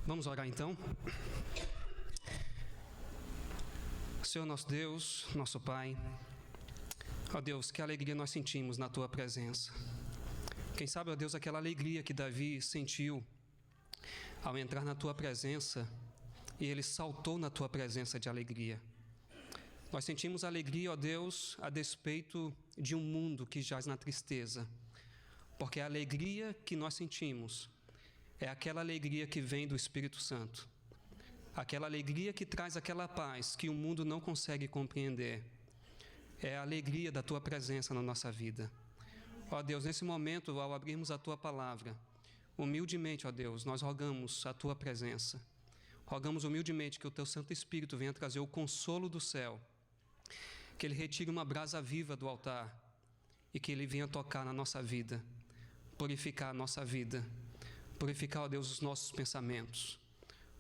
Vamos orar então? Senhor nosso Deus, nosso Pai, ó Deus, que alegria nós sentimos na Tua presença. Quem sabe, ó Deus, aquela alegria que Davi sentiu ao entrar na Tua presença e ele saltou na Tua presença de alegria. Nós sentimos alegria, ó Deus, a despeito de um mundo que jaz na tristeza, porque a alegria que nós sentimos é aquela alegria que vem do Espírito Santo, aquela alegria que traz aquela paz que o mundo não consegue compreender. É a alegria da Tua presença na nossa vida. Ó Deus, nesse momento, ao abrirmos a Tua palavra, humildemente, ó Deus, nós rogamos a Tua presença. Rogamos humildemente que o Teu Santo Espírito venha trazer o consolo do céu, que Ele retire uma brasa viva do altar e que Ele venha tocar na nossa vida, purificar a nossa vida, purificar, ó Deus, os nossos pensamentos,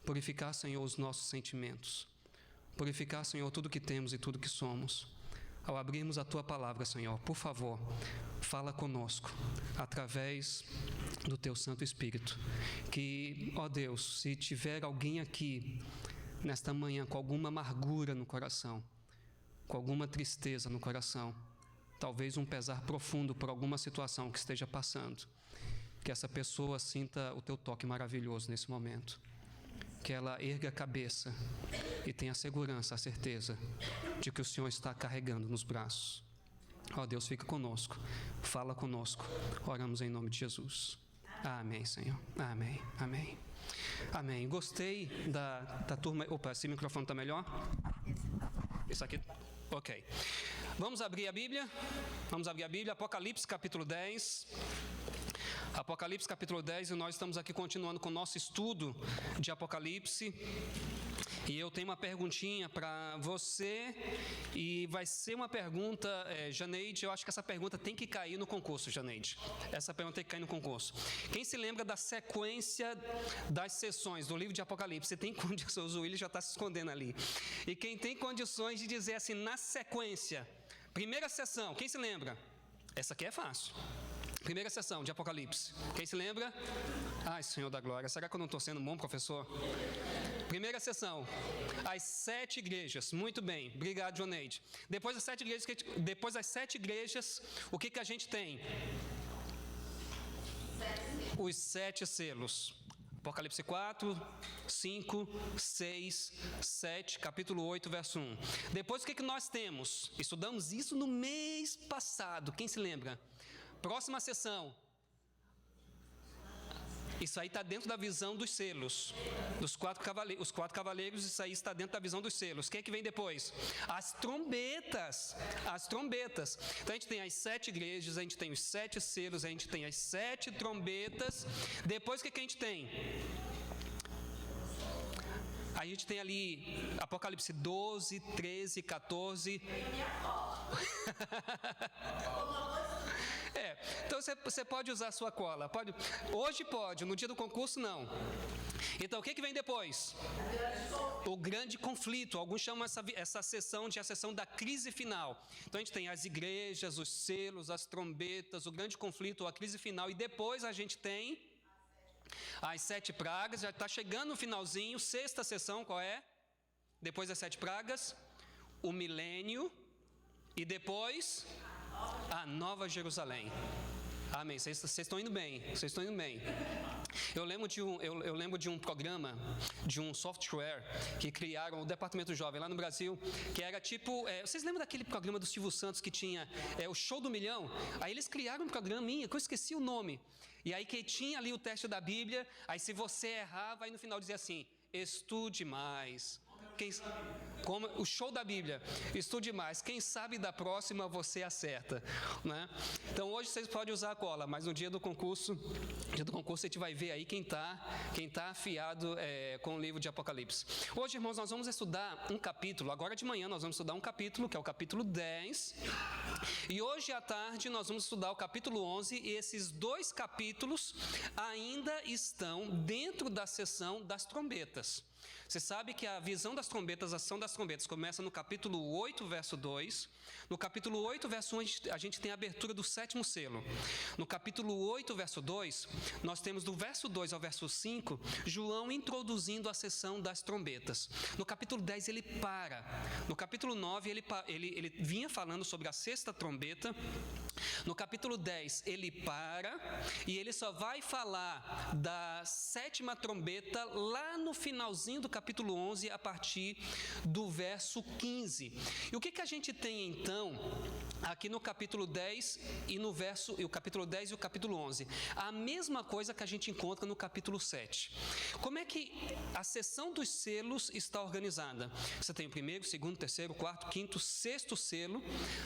purificar, Senhor, os nossos sentimentos, purificar, Senhor, tudo que temos e tudo que somos. Ao abrirmos a Tua palavra, Senhor, por favor, fala conosco através do Teu Santo Espírito. Que, ó Deus, se tiver alguém aqui nesta manhã com alguma amargura no coração, com alguma tristeza no coração, talvez um pesar profundo por alguma situação que esteja passando, que essa pessoa sinta o Teu toque maravilhoso nesse momento, que ela erga a cabeça e tenha a segurança, a certeza de que o Senhor está carregando nos braços. Ó Deus, fica conosco, fala conosco, oramos em nome de Jesus. Amém, Senhor. Amém, amém. Amém. Gostei da turma. Opa, esse microfone está melhor? Isso aqui? Ok. Vamos abrir a Bíblia? Vamos abrir a Bíblia, Apocalipse capítulo 10. Apocalipse capítulo 10, e nós estamos aqui continuando com o nosso estudo de Apocalipse. E eu tenho uma perguntinha para você, e vai ser uma pergunta, Janeide, eu acho que essa pergunta tem que cair no concurso, Janeide. Essa pergunta tem que cair no concurso. Quem se lembra da sequência das sessões do livro de Apocalipse? Você tem condições, o William já está se escondendo ali. E quem tem condições de dizer assim, na sequência, primeira sessão, quem se lembra? Essa aqui é fácil. Primeira sessão de Apocalipse. Quem se lembra? Ai, Senhor da glória, será que eu não estou sendo um bom professor? Primeira sessão, as 7 igrejas. Muito bem, obrigado, Joneide. Depois das 7 igrejas, o que a gente tem? Os 7 selos. Apocalipse 4, 5, 6, 7, capítulo 8, verso 1. Depois o que nós temos? Estudamos isso no mês passado, quem se lembra? Próxima sessão. Isso aí está dentro da visão dos selos, dos 4 cavaleiros. Os 4 cavaleiros, isso aí está dentro da visão dos selos. O que vem depois? As trombetas. As trombetas. Então a gente tem as 7 igrejas, a gente tem os 7 selos, a gente tem as 7 trombetas. Depois o que a gente tem? A gente tem ali Apocalipse 12, 13, 14. Então você pode usar a sua cola. Pode, hoje pode, no dia do concurso não. Então o que vem depois? O grande conflito. Alguns chamam essa sessão de a sessão da crise final. Então a gente tem as igrejas, os selos, as trombetas, o grande conflito, a crise final. E depois a gente tem as 7 pragas. Já está chegando no finalzinho. Sexta sessão, qual é? Depois das 7 pragas, o milênio. E depois a Nova Jerusalém. Amém. Vocês estão indo bem. Vocês estão indo bem. Eu lembro de um programa, de um software que criaram o Departamento Jovem lá no Brasil, que era tipo... vocês lembram daquele programa do Silvio Santos que tinha o Show do Milhão? Aí eles criaram um programinha, que eu esqueci o nome. E aí que tinha ali o teste da Bíblia, aí se você errava, aí no final dizia assim... Estude mais. Como o show da Bíblia. Estude mais. Quem sabe da próxima você acerta, né? Então hoje vocês podem usar a cola, mas no dia do concurso a gente vai ver aí quem tá afiado com o livro de Apocalipse. Hoje, irmãos, nós vamos estudar um capítulo. Agora de manhã nós vamos estudar um capítulo, que é o capítulo 10. E hoje à tarde nós vamos estudar o capítulo 11. E esses 2 capítulos ainda estão dentro da sessão das trombetas. Você sabe que a visão das trombetas, a ação das trombetas começa no capítulo 8, verso 2. No capítulo 8, verso 1, a gente tem a abertura do 7º selo. No capítulo 8, verso 2, nós temos do verso 2 ao verso 5, João introduzindo a sessão das trombetas. No capítulo 10, ele para. No capítulo 9, ele vinha falando sobre a 6ª trombeta. No capítulo 10, ele para e ele só vai falar da 7ª trombeta lá no finalzinho do capítulo 11, a partir do verso 15. E o que a gente tem então aqui no capítulo 10 e o capítulo 10 e o capítulo 11? A mesma coisa que a gente encontra no capítulo 7. Como é que a sessão dos selos está organizada? Você tem o 1º, 2º, 3º, 4º, 5º, 6º selo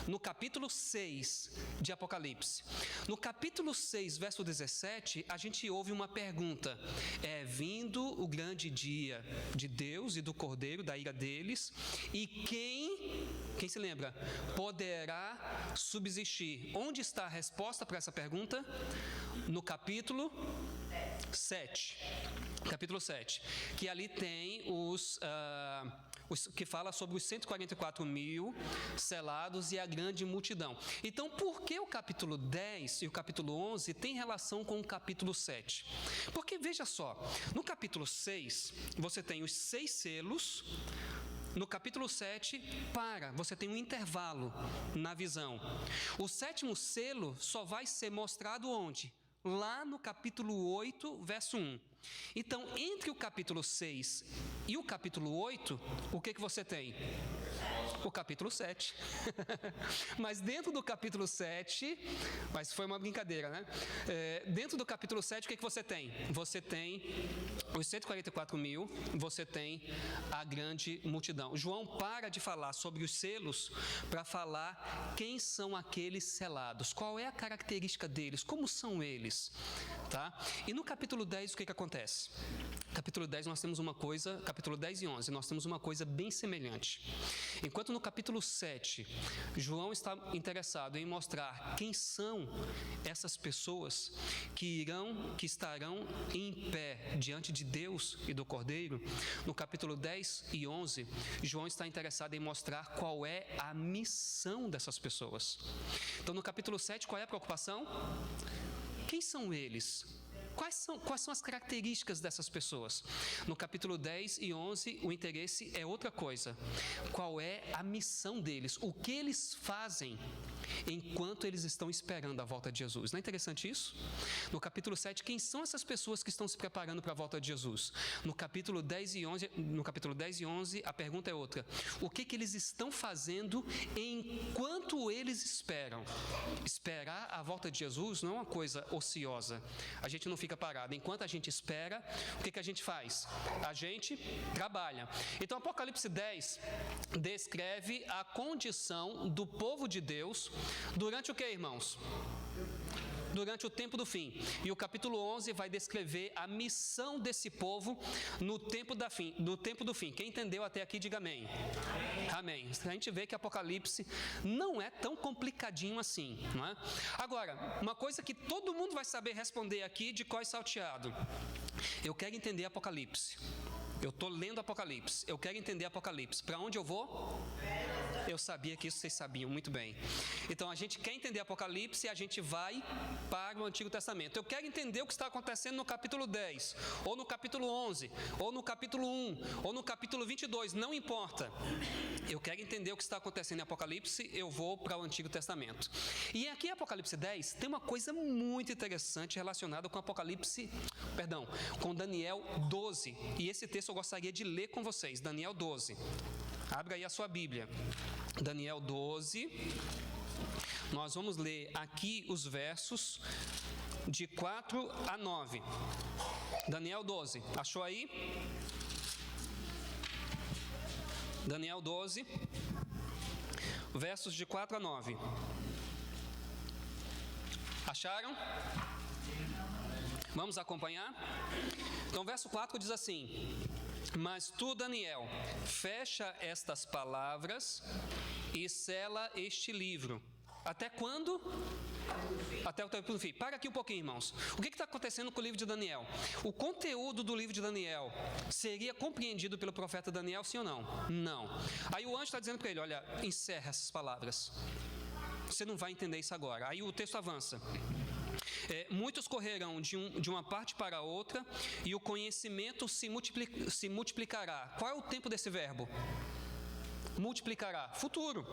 no capítulo 6 de Apocalipse. No capítulo 6, verso 17, a gente ouve uma pergunta: é vindo o grande dia de Deus e do Cordeiro, da ira deles, e quem se lembra, poderá subsistir? Onde está a resposta para essa pergunta? No capítulo 7. Capítulo 7, que ali tem que fala sobre os 144 mil selados e a grande multidão. Então, por que o capítulo 10 e o capítulo 11 têm relação com o capítulo 7? Porque, veja só, no capítulo 6, você tem os 6 selos. No capítulo 7, você tem um intervalo na visão. O 7º selo só vai ser mostrado onde? Lá no capítulo 8, verso 1. Então, entre o capítulo 6 e o capítulo 8, o que você tem? O capítulo 7. Mas dentro do capítulo 7, mas foi uma brincadeira, né? Dentro do capítulo 7, o que você tem? Você tem os 144 mil, você tem a grande multidão. João para de falar sobre os selos para falar quem são aqueles selados, qual é a característica deles, como são eles, tá? E no capítulo 10, o que acontece? Capítulo 10 nós temos uma coisa, capítulo 10 e 11, nós temos uma coisa bem semelhante. Enquanto no capítulo 7, João está interessado em mostrar quem são essas pessoas que estarão em pé diante de Deus e do Cordeiro, no capítulo 10 e 11, João está interessado em mostrar qual é a missão dessas pessoas. Então, no capítulo 7, qual é a preocupação? Quem são eles? Quais são as características dessas pessoas? No capítulo 10 e 11, o interesse é outra coisa. Qual é a missão deles? O que eles fazem enquanto eles estão esperando a volta de Jesus? Não é interessante isso? No capítulo 7, quem são essas pessoas que estão se preparando para a volta de Jesus? No capítulo 10 e 11, a pergunta é outra. O que eles estão fazendo enquanto eles esperam? Esperar a volta de Jesus não é uma coisa ociosa. A gente não fica parado. Enquanto a gente espera, o que a gente faz? A gente trabalha. Então, Apocalipse 10 descreve a condição do povo de Deus durante o que, irmãos? Durante o tempo do fim. E o capítulo 11 vai descrever a missão desse povo no tempo do fim. Quem entendeu até aqui, diga amém. Amém. A gente vê que Apocalipse não é tão complicadinho assim, não é? Agora, uma coisa que todo mundo vai saber responder aqui de cós salteado. Eu quero entender Apocalipse. Eu estou lendo Apocalipse. Eu quero entender Apocalipse. Para onde eu vou? Eu sabia que isso vocês sabiam muito bem. Então, a gente quer entender Apocalipse e a gente vai para o Antigo Testamento. Eu quero entender o que está acontecendo no capítulo 10, ou no capítulo 11, ou no capítulo 1, ou no capítulo 22, não importa. Eu quero entender o que está acontecendo em Apocalipse, eu vou para o Antigo Testamento. E aqui em Apocalipse 10, tem uma coisa muito interessante relacionada com com Daniel 12. E esse texto eu gostaria de ler com vocês, Daniel 12. Abra aí a sua Bíblia. Daniel 12. Nós vamos ler aqui os versos de 4 a 9. Daniel 12. Achou aí? Daniel 12, versos de 4 a 9. Acharam? Vamos acompanhar? Então, verso 4 diz assim: mas tu, Daniel, fecha estas palavras e sela este livro. Até quando? Até o tempo do fim. Para aqui um pouquinho, irmãos. O que está acontecendo com o livro de Daniel? O conteúdo do livro de Daniel seria compreendido pelo profeta Daniel, sim ou não? Não. Aí o anjo está dizendo para ele, olha, encerra essas palavras. Você não vai entender isso agora. Aí o texto avança. Muitos correrão de uma parte para a outra e o conhecimento se multiplicará. Qual é o tempo desse verbo? Multiplicará. Futuro.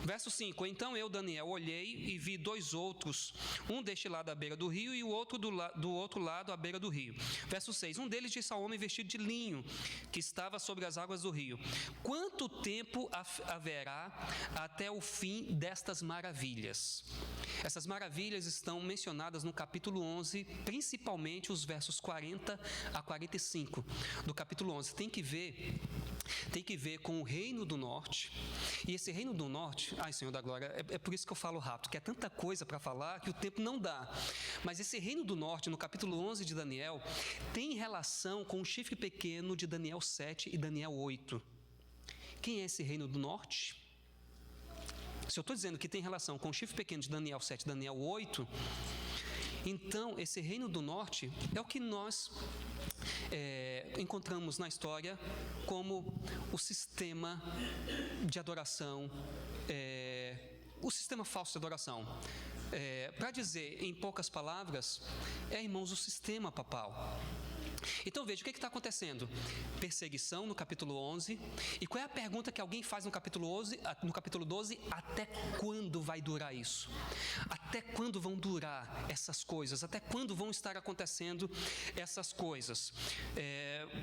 Verso 5. Então eu, Daniel, olhei e vi dois outros, um deste lado à beira do rio e o outro do outro lado à beira do rio. Verso 6. Um deles disse ao homem vestido de linho, que estava sobre as águas do rio: quanto tempo haverá até o fim destas maravilhas? Essas maravilhas estão mencionadas no capítulo 11, principalmente os versos 40 a 45 do capítulo 11. Tem que ver com o reino do norte. E esse reino do norte, ai Senhor da glória, é por isso que eu falo rápido, que é tanta coisa para falar que o tempo não dá. Mas esse reino do norte, no capítulo 11 de Daniel, tem relação com o chifre pequeno de Daniel 7 e Daniel 8. Quem é esse reino do norte? Se eu estou dizendo que tem relação com o chifre pequeno de Daniel 7 e Daniel 8, então esse reino do norte é o que nós encontramos na história como o sistema de adoração, o sistema falso de adoração. Para dizer em poucas palavras, irmãos, o sistema papal. Então veja, o que está acontecendo? Perseguição no capítulo 11. E qual é a pergunta que alguém faz no capítulo 12? Até quando vai durar isso? Até quando vão durar essas coisas? Até quando vão estar acontecendo essas coisas?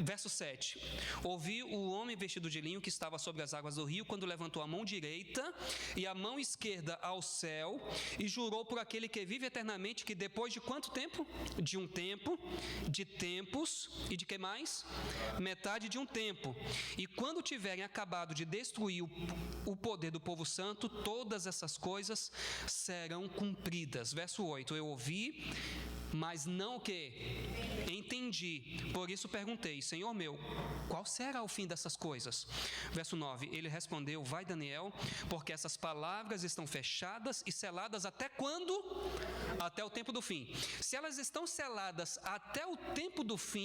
Verso 7. Ouvi o homem vestido de linho que estava sobre as águas do rio, quando levantou a mão direita e a mão esquerda ao céu e jurou por aquele que vive eternamente, que depois de quanto tempo? De um tempo, de tempos, e de que mais? Metade de um tempo. E quando tiverem acabado de destruir o poder do povo santo, todas essas coisas serão cumpridas. Verso 8. Eu ouvi, mas não o quê? Entendi. Por isso perguntei: Senhor meu, qual será o fim dessas coisas? Verso 9. Ele respondeu: vai, Daniel, porque essas palavras estão fechadas e seladas até quando? Até o tempo do fim. Se elas estão seladas até o tempo do fim,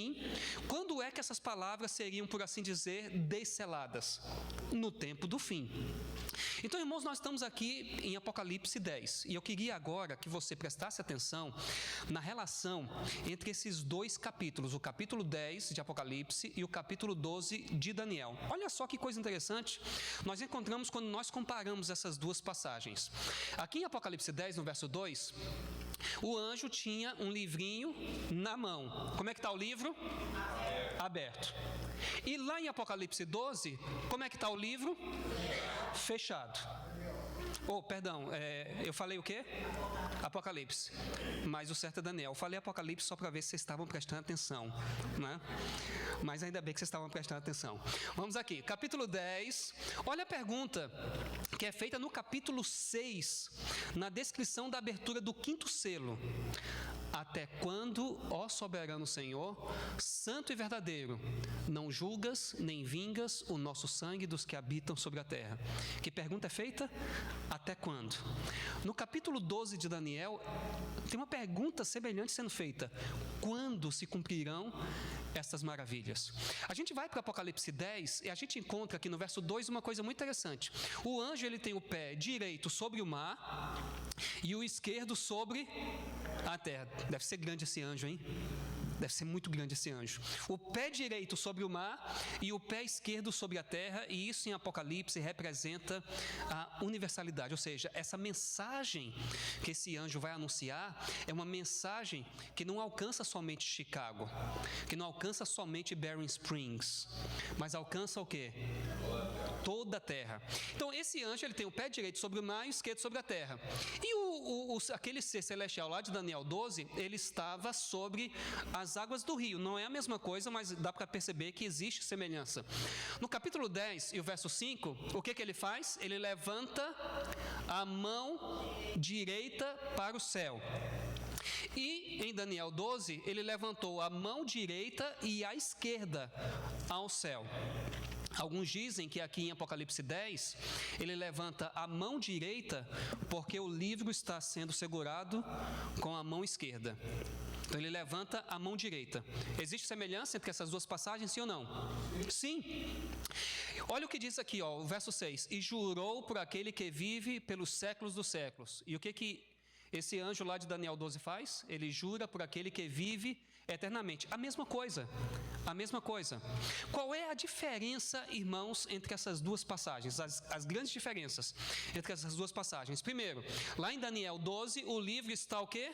quando é que essas palavras seriam, por assim dizer, desseladas? No tempo do fim. Então, irmãos, nós estamos aqui em Apocalipse 10, e eu queria agora que você prestasse atenção na relação entre esses dois capítulos, o capítulo 10 de Apocalipse e o capítulo 12 de Daniel. Olha só que coisa interessante nós encontramos quando nós comparamos essas duas passagens. Aqui em Apocalipse 10, no verso 2, o anjo tinha um livrinho na mão. Como é que está o livro? Aberto. E lá em Apocalipse 12, como é que está o livro? Fechado. Eu falei o quê? Apocalipse. Mas o certo é Daniel. Eu falei Apocalipse só para ver se vocês estavam prestando atenção, né? Mas ainda bem que vocês estavam prestando atenção. Vamos aqui, capítulo 10. Olha a pergunta que é feita no capítulo 6, na descrição da abertura do 5º selo. Até quando, ó soberano Senhor, santo e verdadeiro, não julgas nem vingas o nosso sangue dos que habitam sobre a terra? Que pergunta é feita? Até quando? No capítulo 12 de Daniel, tem uma pergunta semelhante sendo feita: quando se cumprirão essas maravilhas? A gente vai para o Apocalipse 10 e a gente encontra aqui no verso 2 uma coisa muito interessante. O anjo, ele tem o pé direito sobre o mar e o esquerdo sobre a terra. Deve ser grande esse anjo, hein? Deve ser muito grande esse anjo. O pé direito sobre o mar e o pé esquerdo sobre a terra, e isso em Apocalipse representa a universalidade, ou seja, essa mensagem que esse anjo vai anunciar é uma mensagem que não alcança somente Chicago, que não alcança somente Barron Springs, mas alcança o quê? Toda a terra. Então esse anjo, ele tem o pé direito sobre o mar e o esquerdo sobre a terra. E aquele ser celestial lá de Daniel 12, ele estava sobre as águas do rio. Não é a mesma coisa, mas dá para perceber que existe semelhança. No capítulo 10 e o verso 5, o que ele faz? Ele levanta a mão direita para o céu. E em Daniel 12, ele levantou a mão direita e a esquerda ao céu. Alguns dizem que aqui em Apocalipse 10, ele levanta a mão direita porque o livro está sendo segurado com a mão esquerda. Então ele levanta a mão direita. Existe semelhança entre essas duas passagens, sim ou não? Sim. Olha o que diz aqui, ó, o verso 6. E jurou por aquele que vive pelos séculos dos séculos. E o que esse anjo lá de Daniel 12 faz? Ele jura por aquele que vive eternamente. A mesma coisa. A mesma coisa. Qual é a diferença, irmãos, entre essas duas passagens? As grandes diferenças entre essas duas passagens. Primeiro, lá em Daniel 12, o livro está o quê?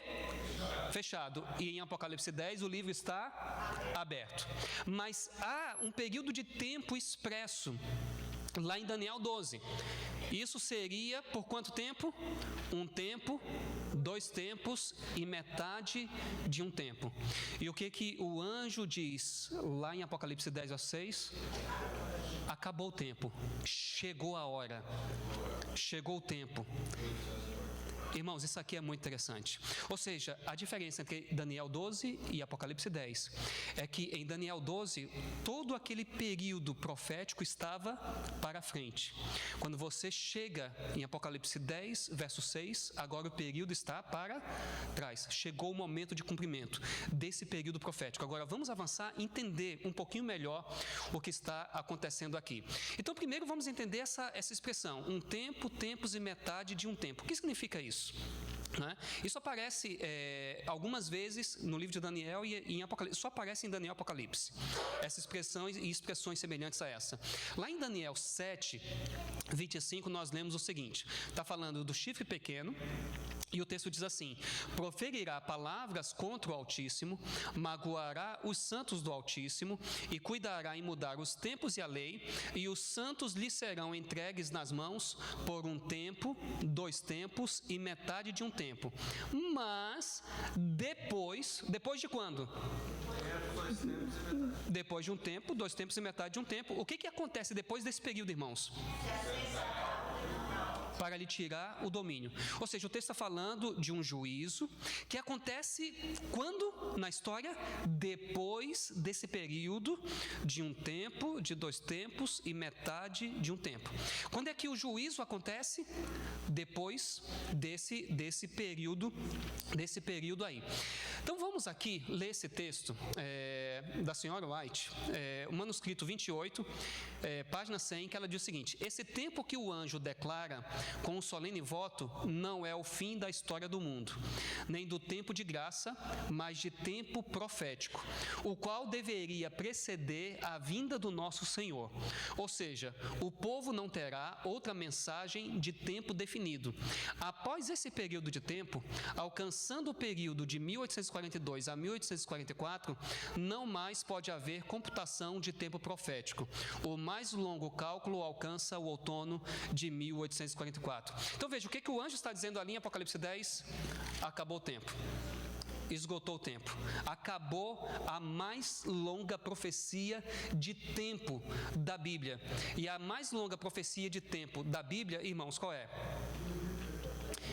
Fechado. E em Apocalipse 10, o livro está aberto. Mas há um período de tempo expresso lá em Daniel 12. Isso seria por quanto tempo? Um tempo, 2 tempos e metade de um tempo. E o que o anjo diz lá em Apocalipse 10, 6? Acabou o tempo, chegou a hora, chegou o tempo. Irmãos, isso aqui é muito interessante. Ou seja, a diferença entre Daniel 12 e Apocalipse 10 é que em Daniel 12, todo aquele período profético estava para frente. Quando você chega em Apocalipse 10, verso 6, agora o período está para trás. Chegou o momento de cumprimento desse período profético. Agora vamos avançar e entender um pouquinho melhor o que está acontecendo aqui. Então, primeiro vamos entender essa expressão, um tempo, tempos e metade de um tempo. O que significa isso? Isso aparece algumas vezes no livro de Daniel e em Apocalipse. Só aparece em Daniel e Apocalipse. Essa expressão e expressões semelhantes a essa. Lá em Daniel 7, 25, nós lemos o seguinte. Está falando do chifre pequeno. E o texto diz assim: proferirá palavras contra o Altíssimo, magoará os santos do Altíssimo e cuidará em mudar os tempos e a lei, e os santos lhe serão entregues nas mãos por um tempo, 2 tempos e metade de um tempo. Mas depois de quando? Depois de um tempo, 2 tempos e metade de um tempo. O que acontece depois desse período, irmãos? Para lhe tirar o domínio. Ou seja, o texto está falando de um juízo que acontece quando na história? Depois desse período de um tempo, de 2 tempos e metade de um tempo. Quando é que o juízo acontece? Depois desse período aí. Então vamos aqui ler esse texto da senhora White, o manuscrito 28, página 100, que ela diz o seguinte: esse tempo que o anjo declara com um solene voto não é o fim da história do mundo, nem do tempo de graça, mas de tempo profético, o qual deveria preceder a vinda do nosso Senhor. Ou seja, o povo não terá outra mensagem de tempo definido. Após esse período de tempo, alcançando o período de 1842 a 1844, não mais pode haver computação de tempo profético. O mais longo cálculo alcança o outono de 1844. Então veja, o que o anjo está dizendo ali em Apocalipse 10? Acabou o tempo. Esgotou o tempo. Acabou a mais longa profecia de tempo da Bíblia. E a mais longa profecia de tempo da Bíblia, irmãos, qual é?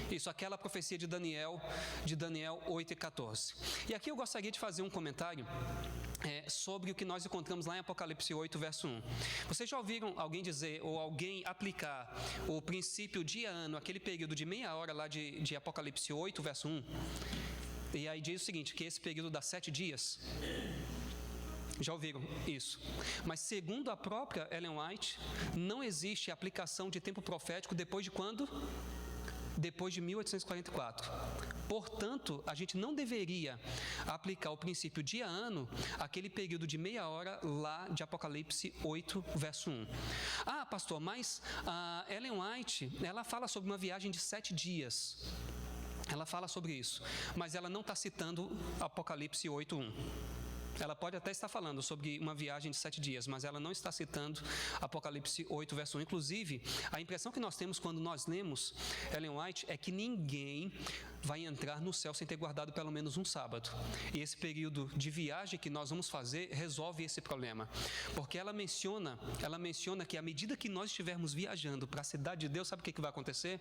Isso, aquela profecia de Daniel 8 e 14. E aqui eu gostaria de fazer um comentário sobre o que nós encontramos lá em Apocalipse 8, verso 1. Vocês já ouviram alguém dizer, ou alguém aplicar o princípio dia-ano, aquele período de meia hora lá de Apocalipse 8, verso 1? E aí diz o seguinte, que esse período dá 7 dias. Já ouviram isso? Mas segundo a própria Ellen White, não existe aplicação de tempo profético depois de quando? Depois de 1844. Portanto, a gente não deveria aplicar o princípio dia-ano àquele período de meia hora lá de Apocalipse 8, verso 1. Ah, pastor, mas a Ellen White, ela fala sobre uma viagem de 7 dias. Ela fala sobre isso, mas ela não está citando Apocalipse 8, 1. Ela pode até estar falando sobre uma viagem de 7 dias, mas ela não está citando Apocalipse 8, verso 1. Inclusive, a impressão que nós temos quando nós lemos Ellen White é que ninguém vai entrar no céu sem ter guardado pelo menos um sábado. E esse período de viagem que nós vamos fazer resolve esse problema. Porque ela menciona que à medida que nós estivermos viajando para a cidade de Deus, sabe o que vai acontecer?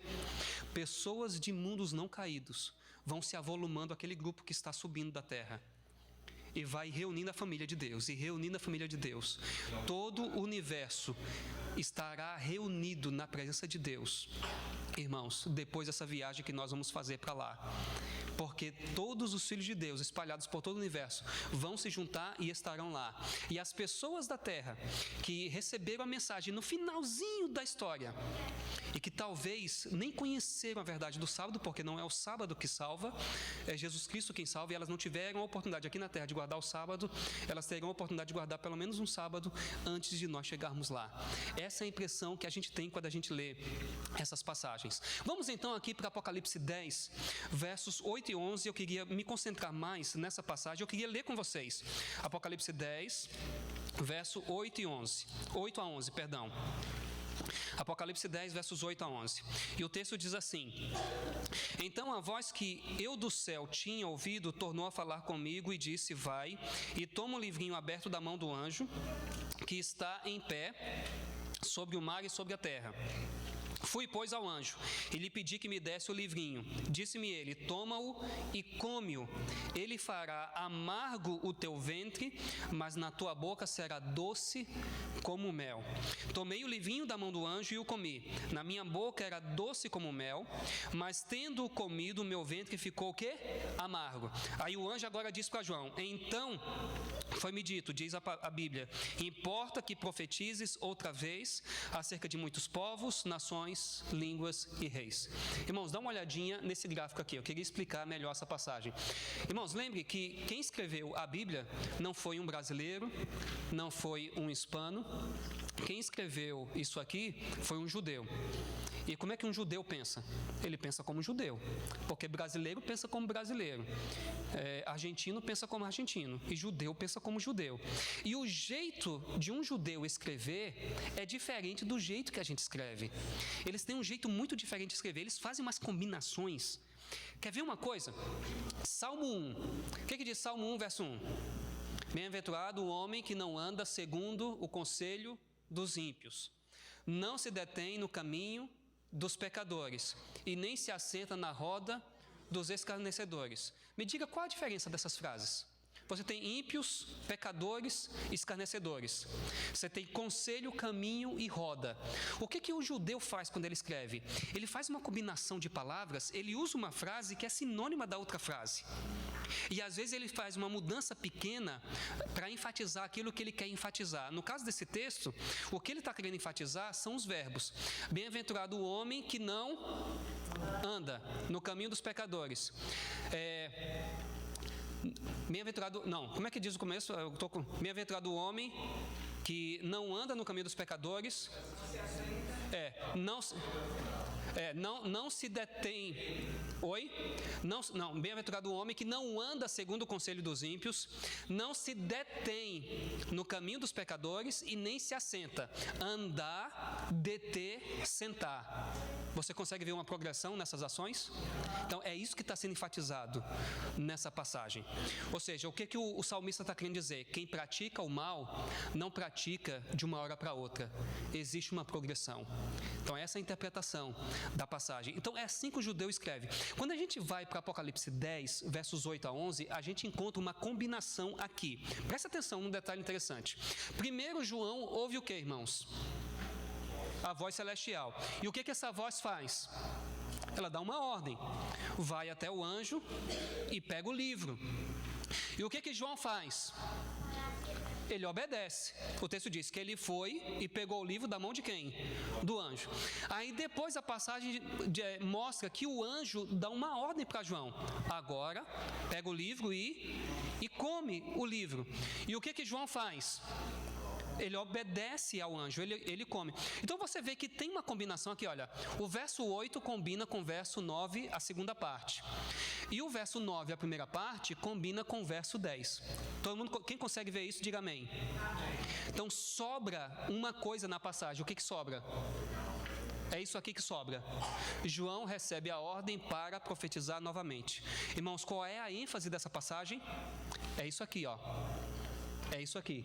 Pessoas de mundos não caídos vão se avolumando àquele grupo que está subindo da terra. e vai reunindo a família de Deus, e reunindo a família de Deus. Todo o universo estará reunido na presença de Deus, irmãos, depois dessa viagem que nós vamos fazer para lá. Porque todos os filhos de Deus, espalhados por todo o universo, vão se juntar e estarão lá. E as pessoas da terra que receberam a mensagem no finalzinho da história, e que talvez nem conheceram a verdade do sábado, porque não é o sábado que salva, é Jesus Cristo quem salva, e elas não tiveram a oportunidade aqui na terra de guardar o sábado, elas terão a oportunidade de guardar pelo menos um sábado antes de nós chegarmos lá. Essa é a impressão que a gente tem quando a gente lê essas passagens. Vamos então aqui para Apocalipse 10, versos 8 e 11, eu queria me concentrar mais nessa passagem, eu queria ler com vocês. Apocalipse 10, verso 8 a 11, perdão. Apocalipse 10, versos 8 a 11. E o texto diz assim: Então a voz que eu do céu tinha ouvido tornou a falar comigo e disse: Vai e toma o livrinho aberto da mão do anjo que está em pé sobre o mar e sobre a terra. Fui, pois, ao anjo e lhe pedi que me desse o livrinho. Disse-me ele: toma-o e come-o. Ele fará amargo o teu ventre, mas na tua boca será doce como mel. Tomei o livrinho da mão do anjo e o comi. Na minha boca era doce como mel, mas tendo-o comido, meu ventre ficou o quê? Amargo. Aí o anjo agora diz para João: então foi-me dito, diz a Bíblia, importa que profetizes outra vez acerca de muitos povos, nações, línguas e reis. Irmãos, dá uma olhadinha nesse gráfico aqui, eu queria explicar melhor essa passagem. Irmãos, lembre que quem escreveu a Bíblia não foi um brasileiro, não foi um hispano. Quem escreveu isso aqui foi um judeu. E como é que um judeu pensa? Ele pensa como judeu, porque brasileiro pensa como brasileiro, argentino pensa como argentino, e judeu pensa como judeu. E o jeito de um judeu escrever é diferente do jeito que a gente escreve. Eles têm um jeito muito diferente de escrever, eles fazem umas combinações. Quer ver uma coisa? Salmo 1. O que diz Salmo 1, verso 1? Bem-aventurado o homem que não anda segundo o conselho dos ímpios, não se detém no caminho dos pecadores e nem se assenta na roda dos escarnecedores. Me diga qual a diferença dessas frases. Você tem ímpios, pecadores, escarnecedores. Você tem conselho, caminho e roda. O que o judeu faz quando ele escreve? Ele faz uma combinação de palavras, ele usa uma frase que é sinônima da outra frase. E às vezes ele faz uma mudança pequena para enfatizar aquilo que ele quer enfatizar. No caso desse texto, o que ele está querendo enfatizar são os verbos. Bem-aventurado o homem que não anda no caminho dos pecadores. Bem-aventurado, não, como é que diz o começo? Bem-aventurado o homem que não anda no caminho dos pecadores. Não se detém. Oi? Não, bem-aventurado o homem que não anda segundo o conselho dos ímpios, não se detém no caminho dos pecadores e nem se assenta. Andar, deter, sentar. Você consegue ver uma progressão nessas ações? Então, é isso que está sendo enfatizado nessa passagem. Ou seja, o que o salmista está querendo dizer? Quem pratica o mal, não pratica de uma hora para outra. Existe uma progressão. Então, essa é a interpretação da passagem. Então, é assim que o judeu escreve. Quando a gente vai para Apocalipse 10, versos 8 a 11, a gente encontra uma combinação aqui. Presta atenção num detalhe interessante. Primeiro, João ouve o que, irmãos? A voz celestial. E o que essa voz faz? Ela dá uma ordem. Vai até o anjo e pega o livro. E o que João faz? Ele obedece. O texto diz que ele foi e pegou o livro da mão de quem? Do anjo. Aí depois a passagem mostra que o anjo dá uma ordem para João. Agora, pega o livro e come o livro. E o que João faz? Ele obedece ao anjo, ele come. Então você vê que tem uma combinação aqui, olha. O verso 8 combina com o verso 9, a segunda parte. E o verso 9, a primeira parte, combina com o verso 10. Todo mundo, quem consegue ver isso, diga amém. Então sobra uma coisa na passagem. O que sobra? É isso aqui que sobra. João recebe a ordem para profetizar novamente. Irmãos, qual é a ênfase dessa passagem? É isso aqui, ó. É isso aqui.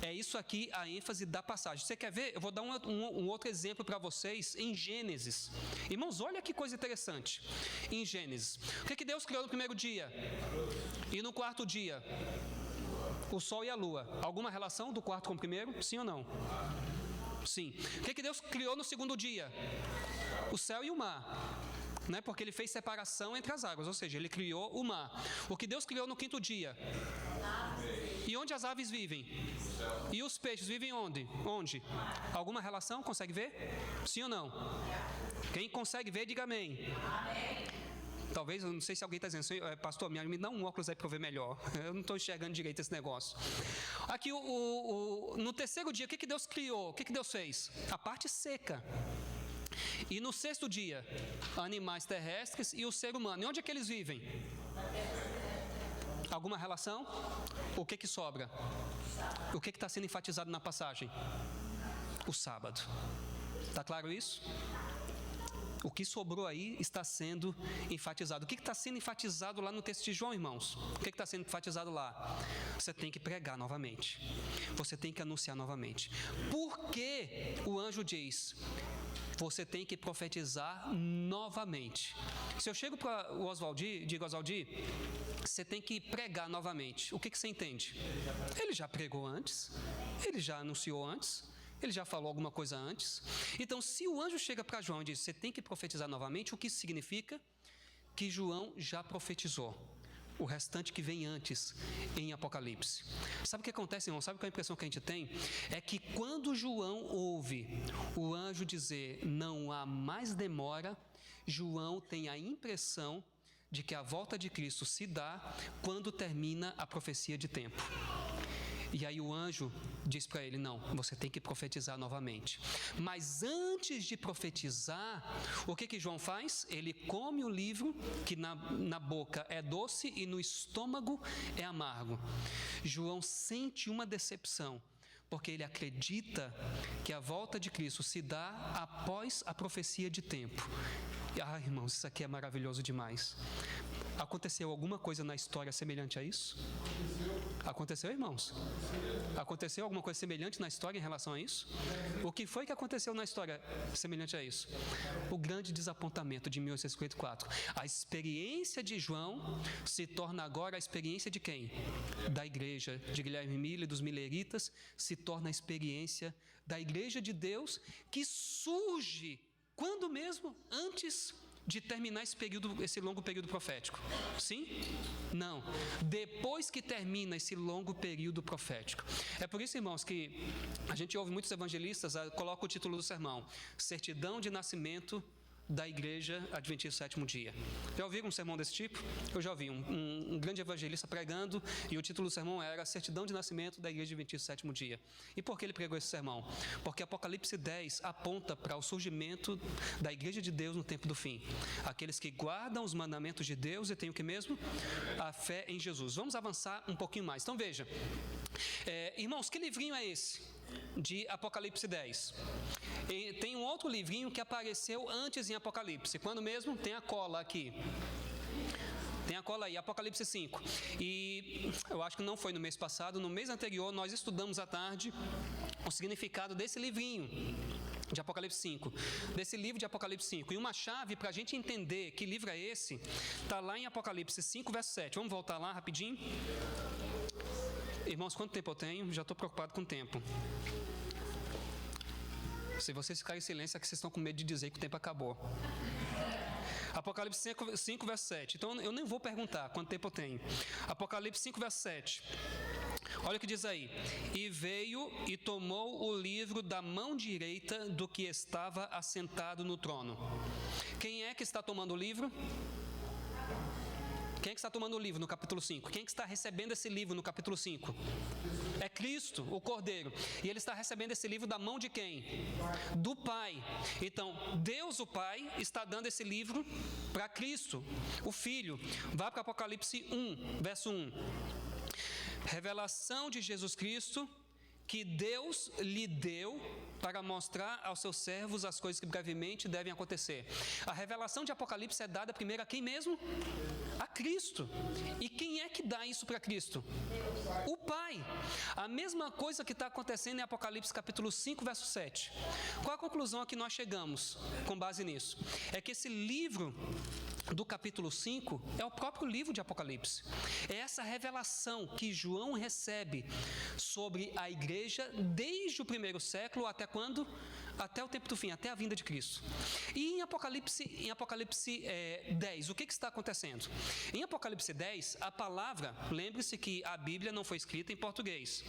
É isso aqui a ênfase da passagem. Você quer ver? Eu vou dar um outro exemplo para vocês em Gênesis. Irmãos, olha que coisa interessante. Em Gênesis, o que Deus criou no primeiro dia? E no quarto dia? O sol e a lua. Alguma relação do quarto com o primeiro? Sim ou não? Sim. O que Deus criou no segundo dia? O céu e o mar. Né? Porque ele fez separação entre as águas, ou seja, ele criou o mar. O que Deus criou no quinto dia? E onde as aves vivem? E os peixes vivem onde? Onde? Alguma relação? Consegue ver? Sim ou não? Quem consegue ver, diga amém. Talvez, eu não sei se alguém está dizendo, pastor, me dá um óculos aí para eu ver melhor. Eu não estou enxergando direito esse negócio. Aqui, no terceiro dia, o que Deus criou? O que Deus fez? A parte seca. E no sexto dia, animais terrestres e o ser humano. E onde é que eles vivem? Alguma relação? O que sobra? O que está sendo enfatizado na passagem? O sábado. Está claro isso? O que sobrou aí está sendo enfatizado. O que está sendo enfatizado lá no texto de João, irmãos? O que está sendo enfatizado lá? Você tem que pregar novamente. Você tem que anunciar novamente. Por que o anjo diz? Você tem que profetizar novamente. Se eu chego para o Oswaldir, digo, Oswaldir, você tem que pregar novamente. O que você entende? Ele já pregou antes, ele já anunciou antes, ele já falou alguma coisa antes. Então, se o anjo chega para João e diz, você tem que profetizar novamente, o que isso significa? Que João já profetizou. O restante que vem antes, em Apocalipse. Sabe o que acontece, irmão? Sabe qual é a impressão que a gente tem? É que quando João ouve o anjo dizer, não há mais demora, João tem a impressão de que a volta de Cristo se dá quando termina a profecia de tempo. E aí o anjo diz para ele, não, você tem que profetizar novamente. Mas antes de profetizar, o que João faz? Ele come o livro, que na boca é doce e no estômago é amargo. João sente uma decepção, porque ele acredita que a volta de Cristo se dá após a profecia de tempo. Ah, irmãos, isso aqui é maravilhoso demais. Aconteceu alguma coisa na história semelhante a isso? Aconteceu, irmãos? Aconteceu alguma coisa semelhante na história em relação a isso? O que foi que aconteceu na história semelhante a isso? O grande desapontamento de 1854. A experiência de João se torna agora a experiência de quem? Da igreja, de Guilherme Miller, dos Milleritas, se torna a experiência da igreja de Deus, que surge, quando mesmo? Antes de terminar esse longo período profético. Sim? Não. Depois que termina esse longo período profético. É por isso, irmãos, que a gente ouve muitos evangelistas, coloca o título do sermão, Certidão de Nascimento da Igreja Adventista do Sétimo Dia. Já ouviram um sermão desse tipo? Eu já ouvi um grande evangelista pregando e o título do sermão era Certidão de Nascimento da Igreja Adventista do Sétimo Dia. E por que ele pregou esse sermão? Porque Apocalipse 10 aponta para o surgimento da Igreja de Deus no tempo do fim. Aqueles que guardam os mandamentos de Deus e têm o que mesmo? A fé em Jesus. Vamos avançar um pouquinho mais. Então veja, irmãos, que livrinho é esse? De Apocalipse 10. E tem um outro livrinho que apareceu antes em Apocalipse. Quando mesmo? Tem a cola aqui. Tem a cola aí, Apocalipse 5. E eu acho que não foi no mês passado, no mês anterior nós estudamos à tarde o significado desse livrinho de Apocalipse 5, desse livro de Apocalipse 5. E uma chave para a gente entender que livro é esse, está lá em Apocalipse 5, verso 7. Vamos voltar lá rapidinho? Irmãos, quanto tempo eu tenho? Já estou preocupado com o tempo. Se vocês ficarem em silêncio, é que vocês estão com medo de dizer que o tempo acabou. Apocalipse 5, verso 7. Então, eu nem vou perguntar quanto tempo eu tenho. Apocalipse 5, verso 7. Olha o que diz aí. E veio e tomou o livro da mão direita do que estava assentado no trono. Quem é que está tomando o livro? Quem é que está tomando o livro no capítulo 5? Quem é que está recebendo esse livro no capítulo 5? É Cristo, o Cordeiro. E ele está recebendo esse livro da mão de quem? Do Pai. Então, Deus, o Pai, está dando esse livro para Cristo, o Filho. Vá para Apocalipse 1, verso 1. Revelação de Jesus Cristo, que Deus lhe deu para mostrar aos seus servos as coisas que brevemente devem acontecer. A revelação de Apocalipse é dada primeiro a quem mesmo? A Cristo. E quem é que dá isso para Cristo? O Pai. A mesma coisa que está acontecendo em Apocalipse capítulo 5, verso 7. Qual a conclusão a que nós chegamos com base nisso? É que esse livro do capítulo 5 é o próprio livro de Apocalipse. É essa revelação que João recebe sobre a igreja desde o primeiro século até quando? Até o tempo do fim, até a vinda de Cristo. E em Apocalipse 10, o que está acontecendo? Em Apocalipse 10, a palavra, lembre-se que a Bíblia não foi escrita em português.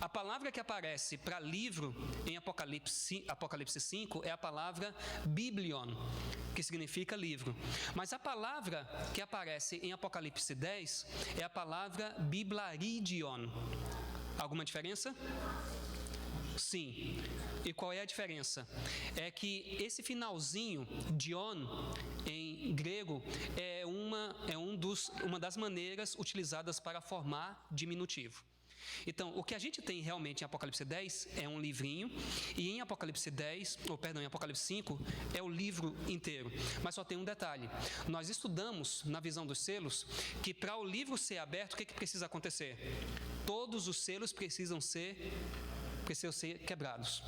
A palavra que aparece para livro em Apocalipse 5 é a palavra biblion, que significa livro. Mas a palavra que aparece em Apocalipse 10 é a palavra biblaridion. Alguma diferença? Sim. E qual é a diferença? É que esse finalzinho, dion, em grego, é uma das maneiras utilizadas para formar diminutivo. Então, o que a gente tem realmente em Apocalipse 10 é um livrinho, e em Apocalipse 5 é o livro inteiro. Mas só tem um detalhe. Nós estudamos, na visão dos selos, que para o livro ser aberto, o que precisa acontecer? Todos os selos precisam ser quebrados.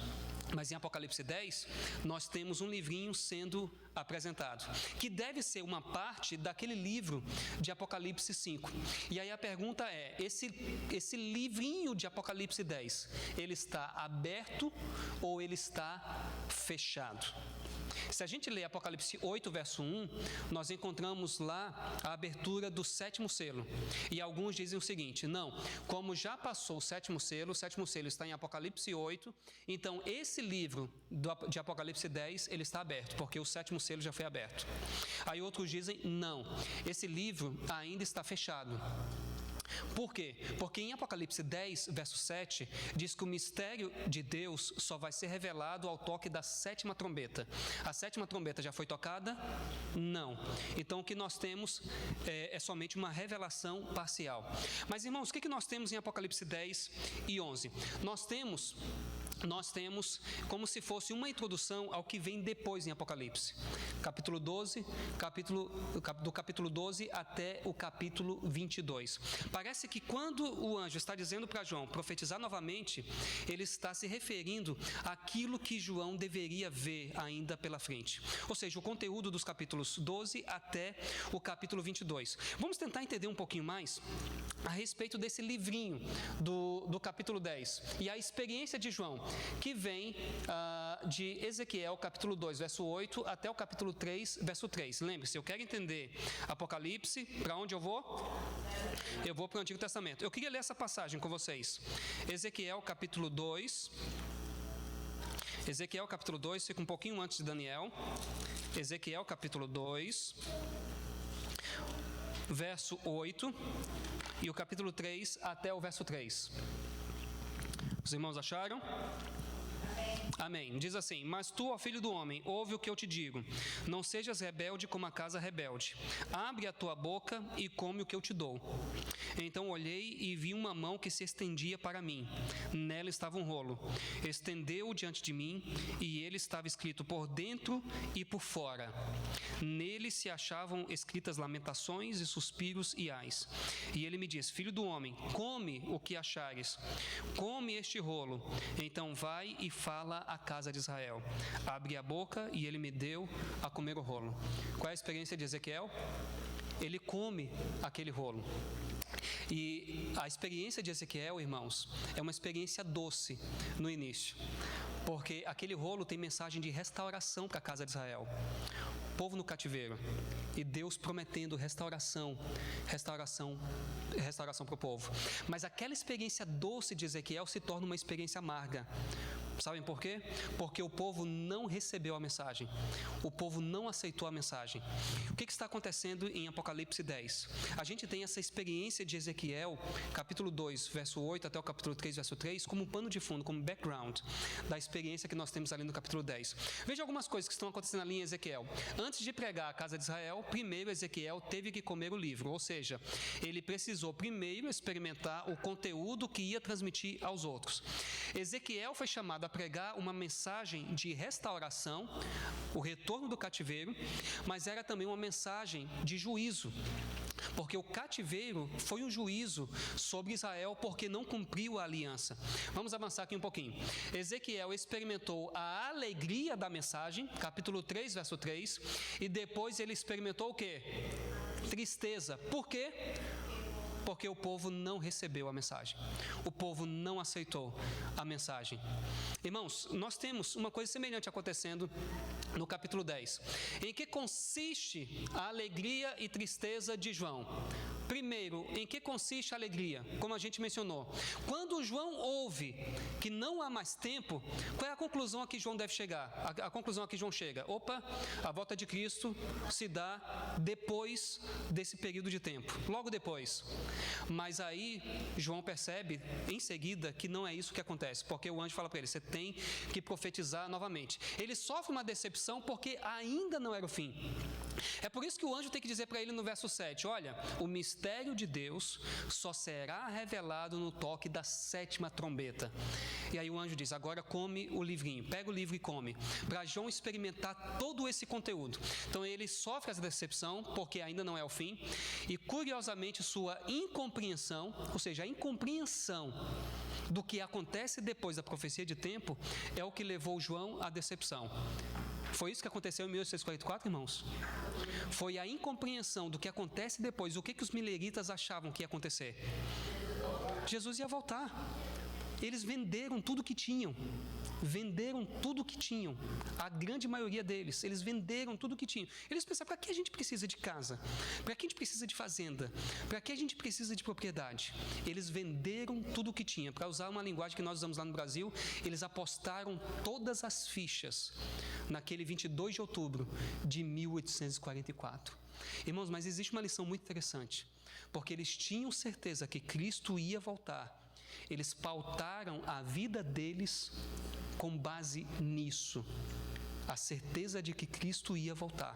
Mas em Apocalipse 10, nós temos um livrinho sendo apresentado, que deve ser uma parte daquele livro de Apocalipse 5. E aí a pergunta é, esse livrinho de Apocalipse 10, ele está aberto ou ele está fechado? Se a gente ler Apocalipse 8, verso 1, nós encontramos lá a abertura do 7º selo. E alguns dizem o seguinte: não, como já passou o 7º selo está em Apocalipse 8, então esse livro de Apocalipse 10, ele está aberto, porque o 7º selo já foi aberto. Aí outros dizem, não, esse livro ainda está fechado. Por quê? Porque em Apocalipse 10, verso 7, diz que o mistério de Deus só vai ser revelado ao toque da 7ª trombeta. A 7ª trombeta já foi tocada? Não. Então o que nós temos é somente uma revelação parcial. Mas irmãos, o que nós temos em Apocalipse 10 e 11? Nós temos como se fosse uma introdução ao que vem depois em Apocalipse. Capítulo 12, do capítulo 12 até o capítulo 22. Parece que quando o anjo está dizendo para João profetizar novamente, ele está se referindo àquilo que João deveria ver ainda pela frente. Ou seja, o conteúdo dos capítulos 12 até o capítulo 22. Vamos tentar entender um pouquinho mais a respeito desse livrinho do capítulo 10 e a experiência de João, que vem de Ezequiel, capítulo 2, verso 8, até o capítulo 3, verso 3. Lembre-se, eu quero entender Apocalipse, para onde eu vou? Eu vou para o Antigo Testamento. Eu queria ler essa passagem com vocês. Ezequiel, capítulo 2. Ezequiel, capítulo 2, fica um pouquinho antes de Daniel. Ezequiel, capítulo 2, verso 8, e o capítulo 3 até o verso 3. Os irmãos acharam? Amém. Diz assim: mas tu, ó filho do homem, ouve o que eu te digo. Não sejas rebelde como a casa rebelde. Abre a tua boca e come o que eu te dou. Então olhei e vi uma mão que se estendia para mim. Nela estava um rolo. Estendeu-o diante de mim, e ele estava escrito por dentro e por fora. Nele se achavam escritas lamentações e suspiros e ais. E ele me disse: filho do homem, come o que achares. Come este rolo. Então vai e fala à casa de Israel. Abri a boca e ele me deu a comer o rolo. Qual é a experiência de Ezequiel? Ele come aquele rolo. E a experiência de Ezequiel, irmãos, é uma experiência doce no início, porque aquele rolo tem mensagem de restauração para a casa de Israel. Povo no cativeiro, e Deus prometendo restauração para o povo. Mas aquela experiência doce de Ezequiel se torna uma experiência amarga. Sabem por quê? Porque o povo não recebeu a mensagem. O povo não aceitou a mensagem. O que está acontecendo em Apocalipse 10? A gente tem essa experiência de Ezequiel, capítulo 2, verso 8 até o capítulo 3, verso 3, como pano de fundo, como background da experiência que nós temos ali no capítulo 10. Veja algumas coisas que estão acontecendo ali em Ezequiel. Antes de pregar a casa de Israel, primeiro Ezequiel teve que comer o livro, ou seja, ele precisou primeiro experimentar o conteúdo que ia transmitir aos outros. Ezequiel foi chamado a pregar uma mensagem de restauração, o retorno do cativeiro, mas era também uma mensagem de juízo, porque o cativeiro foi um juízo sobre Israel porque não cumpriu a aliança. Vamos avançar aqui um pouquinho. Ezequiel experimentou a alegria da mensagem, capítulo 3, verso 3, e depois ele experimentou o quê? Tristeza. Por quê? Porque o povo não recebeu a mensagem. O povo não aceitou a mensagem. Irmãos, nós temos uma coisa semelhante acontecendo no capítulo 10. Em que consiste a alegria e tristeza de João? Primeiro, em que consiste a alegria? Como a gente mencionou. Quando João ouve que não há mais tempo, qual é a conclusão a que João deve chegar? A conclusão a que João chega. Opa, a volta de Cristo se dá depois desse período de tempo. Logo depois. Mas aí, João percebe em seguida que não é isso que acontece. Porque o anjo fala para ele, você tem que profetizar novamente. Ele sofre uma decepção porque ainda não era o fim. É por isso que o anjo tem que dizer para ele no verso 7, olha, o mistério de Deus só será revelado no toque da 7ª trombeta. E aí o anjo diz, agora come o livrinho, pega o livro e come, para João experimentar todo esse conteúdo. Então ele sofre essa decepção, porque ainda não é o fim, e curiosamente sua incompreensão, ou seja, a incompreensão do que acontece depois da profecia de tempo, é o que levou João à decepção. Foi isso que aconteceu em 1844, irmãos? Foi a incompreensão do que acontece depois. O que os mileritas achavam que ia acontecer? Jesus ia voltar. Eles venderam tudo que tinham. Venderam tudo que tinham. A grande maioria deles, eles venderam tudo que tinham. Eles pensaram, para que a gente precisa de casa? Para que a gente precisa de fazenda? Para que a gente precisa de propriedade? Eles venderam tudo que tinham. Para usar uma linguagem que nós usamos lá no Brasil, eles apostaram todas as fichas naquele 22 de outubro de 1844. Irmãos, mas existe uma lição muito interessante, porque eles tinham certeza que Cristo ia voltar. Eles pautaram a vida deles com base nisso, a certeza de que Cristo ia voltar.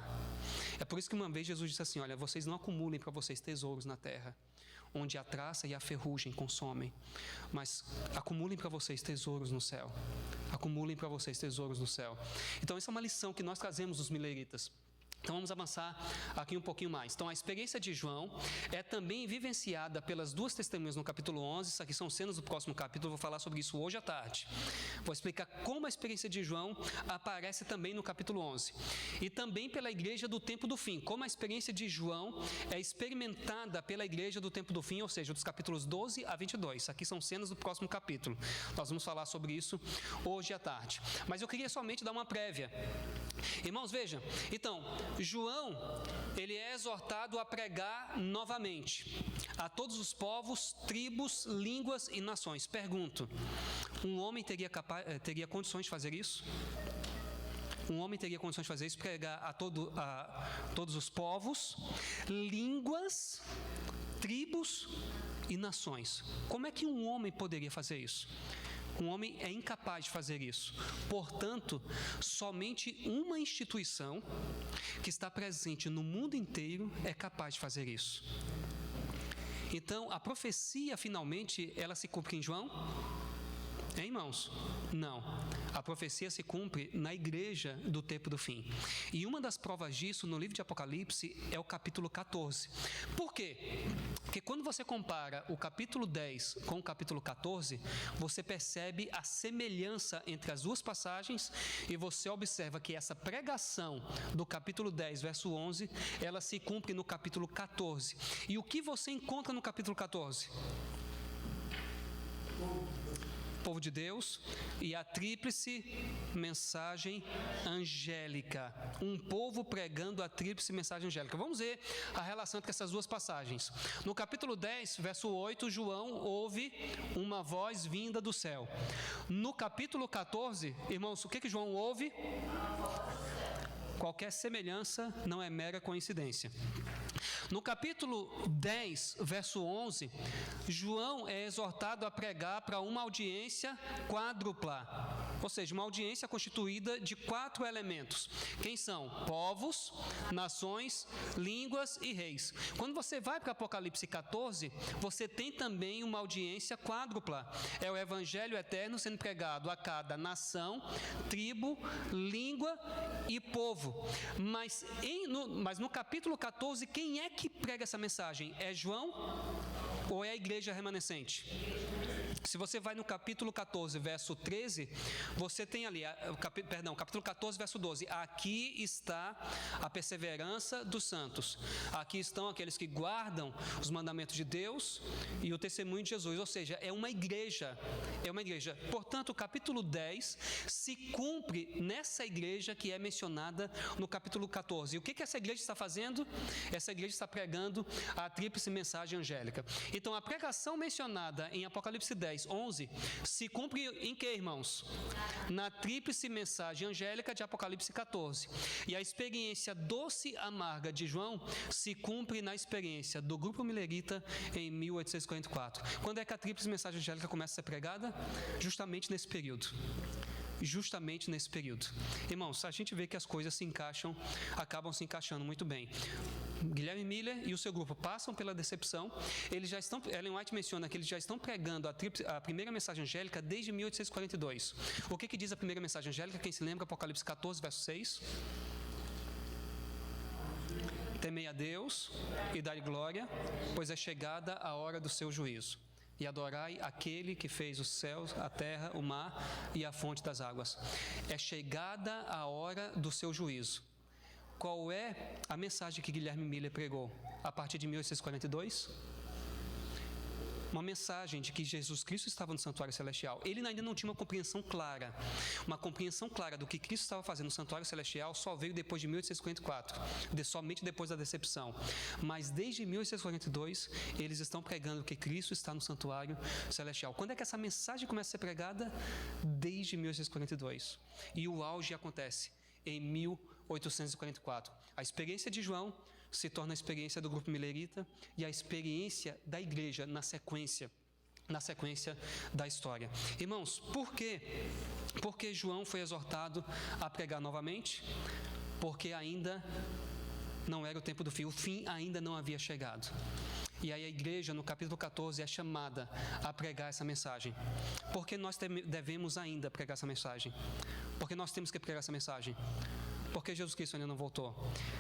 É por isso que uma vez Jesus disse assim, olha, vocês não acumulem para vocês tesouros na terra, onde a traça e a ferrugem consomem, mas acumulem para vocês tesouros no céu. Acumulem para vocês tesouros no céu. Então essa é uma lição que nós trazemos dos mileritas. Então vamos avançar aqui um pouquinho mais. Então a experiência de João é também vivenciada pelas duas testemunhas no capítulo 11. Isso aqui são cenas do próximo capítulo, vou falar sobre isso hoje à tarde. Vou explicar como a experiência de João aparece também no capítulo 11. E também pela igreja do tempo do fim, como a experiência de João é experimentada pela igreja do tempo do fim, ou seja, dos capítulos 12 a 22. Isso aqui são cenas do próximo capítulo. Nós vamos falar sobre isso hoje à tarde. Mas eu queria somente dar uma prévia. Irmãos, vejam, então, João, ele é exortado a pregar novamente a todos os povos, tribos, línguas e nações. Pergunto, um homem teria condições de fazer isso? Um homem teria condições de fazer isso, pregar a todos os povos, línguas, tribos e nações. Como é que um homem poderia fazer isso? Um homem é incapaz de fazer isso. Portanto, somente uma instituição que está presente no mundo inteiro é capaz de fazer isso. Então, a profecia, finalmente, ela se cumpre em João? Hein, irmãos? Não. A profecia se cumpre na igreja do tempo do fim. E uma das provas disso no livro de Apocalipse é o capítulo 14. Por quê? Porque quando você compara o capítulo 10 com o capítulo 14, você percebe a semelhança entre as duas passagens e você observa que essa pregação do capítulo 10, verso 11, ela se cumpre no capítulo 14. E o que você encontra no capítulo 14? povo de Deus, e a tríplice mensagem angélica. Um povo pregando a tríplice mensagem angélica. Vamos ver a relação entre essas duas passagens. No capítulo 10, verso 8, João ouve uma voz vinda do céu. No capítulo 14, irmãos, o que João ouve? Qualquer semelhança não é mera coincidência. No capítulo 10, verso 11, João é exortado a pregar para uma audiência quádrupla, ou seja, uma audiência constituída de 4 elementos. Quem são? Povos, nações, línguas e reis. Quando você vai para Apocalipse 14, você tem também uma audiência quádrupla. É o evangelho eterno sendo pregado a cada nação, tribo, língua e povo. Mas no capítulo 14, quem é que prega essa mensagem? É João ou é a igreja remanescente? Se você vai no capítulo 14, verso 13, você tem ali, capítulo 14, verso 12. Aqui está a perseverança dos santos. Aqui estão aqueles que guardam os mandamentos de Deus e o testemunho de Jesus. Ou seja, é uma igreja. Portanto, o capítulo 10 se cumpre nessa igreja que é mencionada no capítulo 14. E o que essa igreja está fazendo? Essa igreja está pregando a tríplice mensagem angélica. Então, a pregação mencionada em Apocalipse 10, 11, se cumpre em que, irmãos? Na tríplice mensagem angélica de Apocalipse 14. E a experiência doce amarga de João se cumpre na experiência do grupo milerita em 1844. Quando é que a tríplice mensagem angélica começa a ser pregada? Justamente nesse período. Irmãos, a gente vê que as coisas acabam se encaixando muito bem. Guilherme Miller e o seu grupo passam pela decepção. Ellen White menciona que eles já estão pregando a primeira mensagem angélica desde 1842. O que diz a primeira mensagem angélica? Quem se lembra? Apocalipse 14, verso 6. Temei a Deus e dai glória, pois é chegada a hora do seu juízo. E adorai aquele que fez os céus, a terra, o mar e a fonte das águas. É chegada a hora do seu juízo. Qual é a mensagem que Guilherme Miller pregou a partir de 1842? Uma mensagem de que Jesus Cristo estava no santuário celestial. Ele ainda não tinha uma compreensão clara do que Cristo estava fazendo no santuário celestial, só veio depois de 1844, somente depois da decepção. Mas desde 1842, eles estão pregando que Cristo está no santuário celestial. Quando é que essa mensagem começa a ser pregada? Desde 1842. E o auge acontece em 1844. A experiência de João se torna a experiência do grupo milerita e a experiência da igreja na sequência da história. Irmãos, por quê? Porque João foi exortado a pregar novamente? Porque ainda não era o tempo do fim, o fim ainda não havia chegado. E aí a igreja, no capítulo 14, é chamada a pregar essa mensagem. Por que nós devemos ainda pregar essa mensagem? Porque nós temos que pregar essa mensagem? Porque Jesus Cristo ainda não voltou.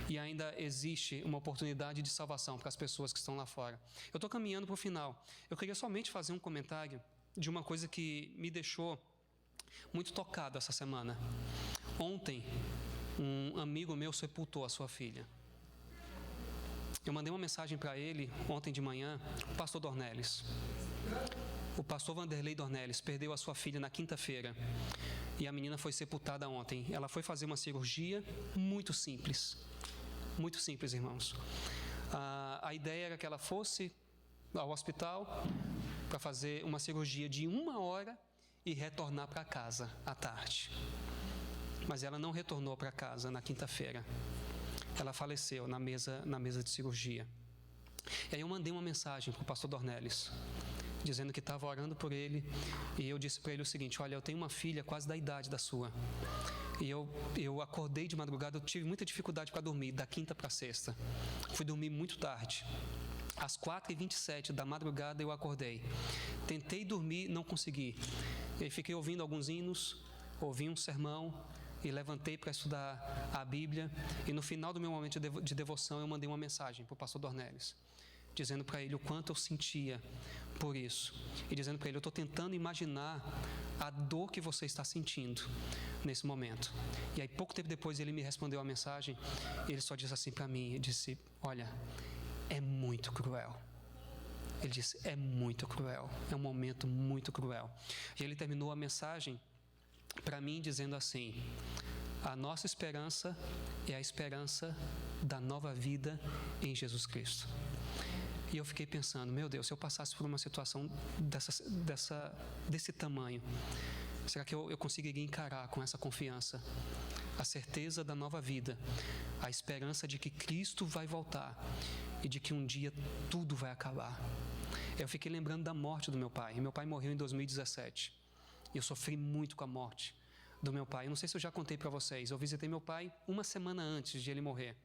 E ainda existe uma oportunidade de salvação para as pessoas que estão lá fora. Eu estou caminhando para o final. Eu queria somente fazer um comentário de uma coisa que me deixou muito tocado essa semana. Ontem, um amigo meu sepultou a sua filha. Eu mandei uma mensagem para ele ontem de manhã, o pastor Dornelles. O pastor Vanderlei Dornelles perdeu a sua filha na quinta-feira e a menina foi sepultada ontem. Ela foi fazer uma cirurgia muito simples, irmãos. A ideia era que ela fosse ao hospital para fazer uma cirurgia de 1 hora e retornar para casa à tarde. Mas ela não retornou para casa na quinta-feira. Ela faleceu na mesa de cirurgia. E aí eu mandei uma mensagem para o pastor Dornelles, dizendo que estava orando por ele, e eu disse para ele o seguinte: olha, eu tenho uma filha quase da idade da sua, e eu acordei de madrugada, eu tive muita dificuldade para dormir, da quinta para sexta, fui dormir muito tarde, às 4h27 da madrugada eu acordei, tentei dormir, não consegui, e fiquei ouvindo alguns hinos, ouvi um sermão, e levantei para estudar a Bíblia, e no final do meu momento de devoção eu mandei uma mensagem para o pastor Dornelles, dizendo para ele o quanto eu sentia por isso, e dizendo para ele: eu estou tentando imaginar a dor que você está sentindo nesse momento. E aí pouco tempo depois ele me respondeu a mensagem, ele só disse assim para mim, ele disse: olha, é muito cruel, Ele disse, é muito cruel, é um momento muito cruel. E ele terminou a mensagem para mim dizendo assim, a nossa esperança é a esperança da nova vida em Jesus Cristo. E eu fiquei pensando, meu Deus, se eu passasse por uma situação desse tamanho, será que eu conseguiria encarar com essa confiança a certeza da nova vida, a esperança de que Cristo vai voltar e de que um dia tudo vai acabar? Eu fiquei lembrando da morte do meu pai. Meu pai morreu em 2017 e eu sofri muito com a morte do meu pai. Eu não sei se eu já contei para vocês, eu visitei meu pai uma semana antes de ele morrer.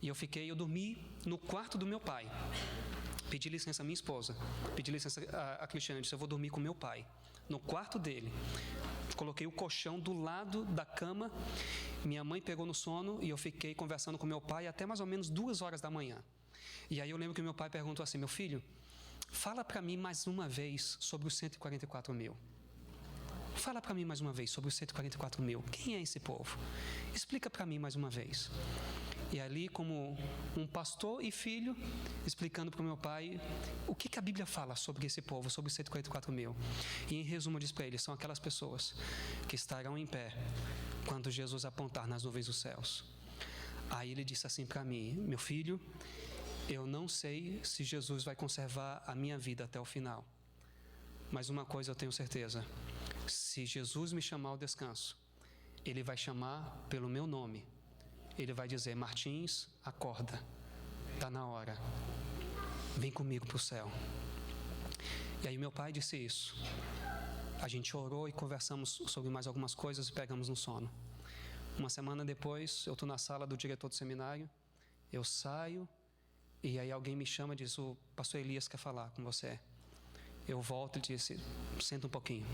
E eu dormi no quarto do meu pai. Pedi licença à minha esposa, pedi licença a Cristiane, disse, eu vou dormir com meu pai, no quarto dele. Coloquei o colchão do lado da cama, minha mãe pegou no sono e eu fiquei conversando com meu pai até mais ou menos 2 horas da manhã. E aí eu lembro que meu pai perguntou assim, meu filho, fala para mim mais uma vez sobre os 144 mil. Fala para mim mais uma vez sobre os 144 mil. Quem é esse povo? Explica para mim mais uma vez. E ali, como um pastor e filho, explicando para o meu pai o que a Bíblia fala sobre esse povo, sobre os 144 mil. E em resumo, eu disse para ele, são aquelas pessoas que estarão em pé quando Jesus apontar nas nuvens dos céus. Aí ele disse assim para mim, meu filho, eu não sei se Jesus vai conservar a minha vida até o final. Mas uma coisa eu tenho certeza, se Jesus me chamar ao descanso, Ele vai chamar pelo meu nome. Ele vai dizer, Martins, acorda, está na hora, vem comigo para o céu. E aí meu pai disse isso. A gente orou e conversamos sobre mais algumas coisas e pegamos no sono. Uma semana depois, eu estou na sala do diretor do seminário, eu saio e aí alguém me chama e diz, o pastor Elias quer falar com você. Eu volto e disse, senta um pouquinho.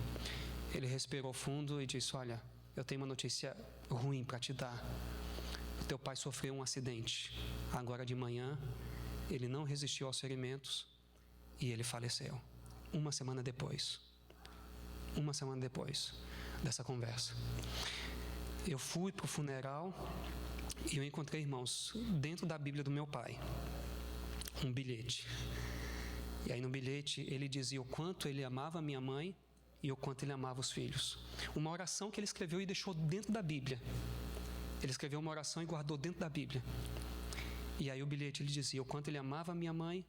Ele respirou fundo e disse, olha, eu tenho uma notícia ruim para te dar. Teu pai sofreu um acidente. Agora de manhã, ele não resistiu aos ferimentos e ele faleceu. Uma semana depois dessa conversa. Eu fui para o funeral e eu encontrei, irmãos, dentro da Bíblia do meu pai, um bilhete. E aí no bilhete ele dizia o quanto ele amava minha mãe e o quanto ele amava os filhos. Uma oração que ele escreveu e deixou dentro da Bíblia. Ele escreveu uma oração e guardou dentro da Bíblia. E aí o bilhete ele dizia o quanto ele amava minha mãe,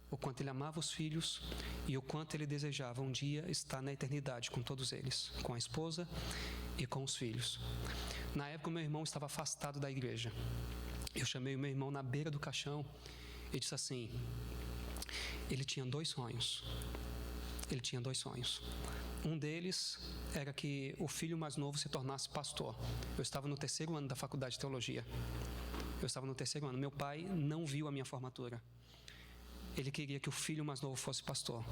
o quanto ele amava os filhos e o quanto ele desejava um dia estar na eternidade com todos eles, com a esposa e com os filhos. Na época o meu irmão estava afastado da igreja. Eu chamei o meu irmão na beira do caixão e disse assim, ele tinha 2 sonhos. Ele tinha 2 sonhos. Um deles era que o filho mais novo se tornasse pastor. Eu estava no 3º ano da faculdade de teologia. Eu estava no 3º ano. Meu pai não viu a minha formatura. Ele queria que o filho mais novo fosse pastor.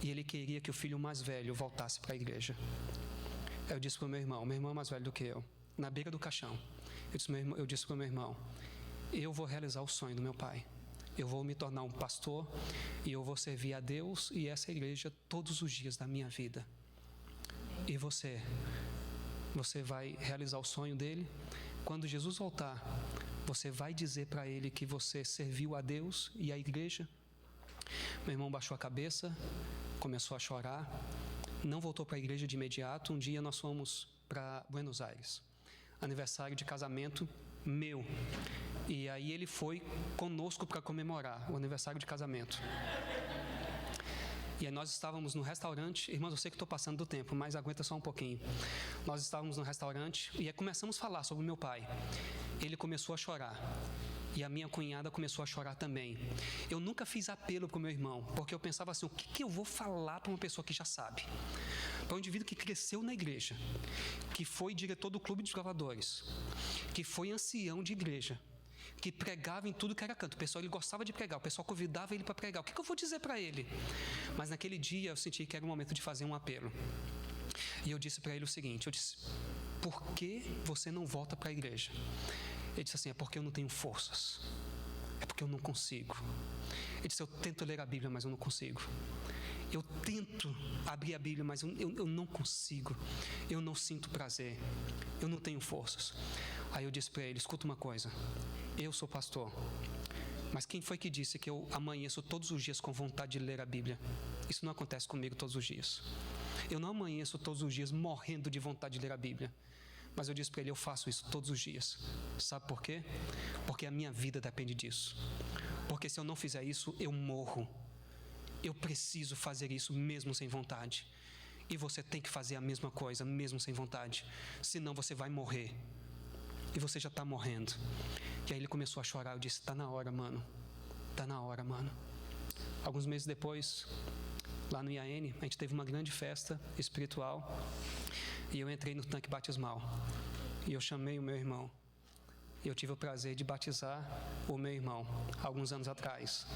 E ele queria que o filho mais velho voltasse para a igreja. Eu disse para o meu irmão é mais velho do que eu, na beira do caixão. Eu disse para o meu irmão, eu vou realizar o sonho do meu pai. Eu vou me tornar um pastor e eu vou servir a Deus e essa igreja todos os dias da minha vida. E você vai realizar o sonho dele. Quando Jesus voltar, você vai dizer para ele que você serviu a Deus e a igreja. Meu irmão baixou a cabeça, começou a chorar, não voltou para a igreja de imediato. Um dia nós fomos para Buenos Aires, aniversário de casamento meu. E aí ele foi conosco para comemorar o aniversário de casamento. E aí nós estávamos no restaurante, irmãos, eu sei que estou passando do tempo, mas aguenta só um pouquinho. Nós estávamos no restaurante e aí começamos a falar sobre o meu pai. Ele começou a chorar e a minha cunhada começou a chorar também. Eu nunca fiz apelo para o meu irmão, porque eu pensava assim, o que eu vou falar para uma pessoa que já sabe? Para um indivíduo que cresceu na igreja, que foi diretor do clube de gravadores, que foi ancião de igreja, que pregava em tudo que era canto. O pessoal, ele gostava de pregar, o pessoal convidava ele para pregar. O que eu vou dizer para ele? Mas naquele dia eu senti que era o momento de fazer um apelo. E eu disse para ele o seguinte, eu disse, por que você não volta para a igreja? Ele disse assim, é porque eu não tenho forças. É porque eu não consigo. Ele disse, eu tento ler a Bíblia, mas eu não consigo. Eu tento abrir a Bíblia, mas eu não consigo. Eu não sinto prazer. Eu não tenho forças. Aí eu disse para ele, escuta uma coisa. Eu sou pastor, Mas quem foi que disse que eu amanheço todos os dias com vontade de ler a Bíblia? Isso não acontece comigo todos os dias. Eu não amanheço todos os dias morrendo de vontade de ler a Bíblia. Mas eu disse para ele, eu faço isso todos os dias. Sabe por quê? Porque a minha vida depende disso. Porque se eu não fizer isso, eu morro. Eu preciso fazer isso mesmo sem vontade. E você tem que fazer a mesma coisa, mesmo sem vontade. Senão você vai morrer. E você já está morrendo. E aí ele começou a chorar. Eu disse, está na hora, mano. Está na hora, mano. Alguns meses depois, lá no IAN, a gente teve uma grande festa espiritual. E eu entrei no tanque batismal. E eu chamei o meu irmão. E eu tive o prazer de batizar o meu irmão, alguns anos atrás.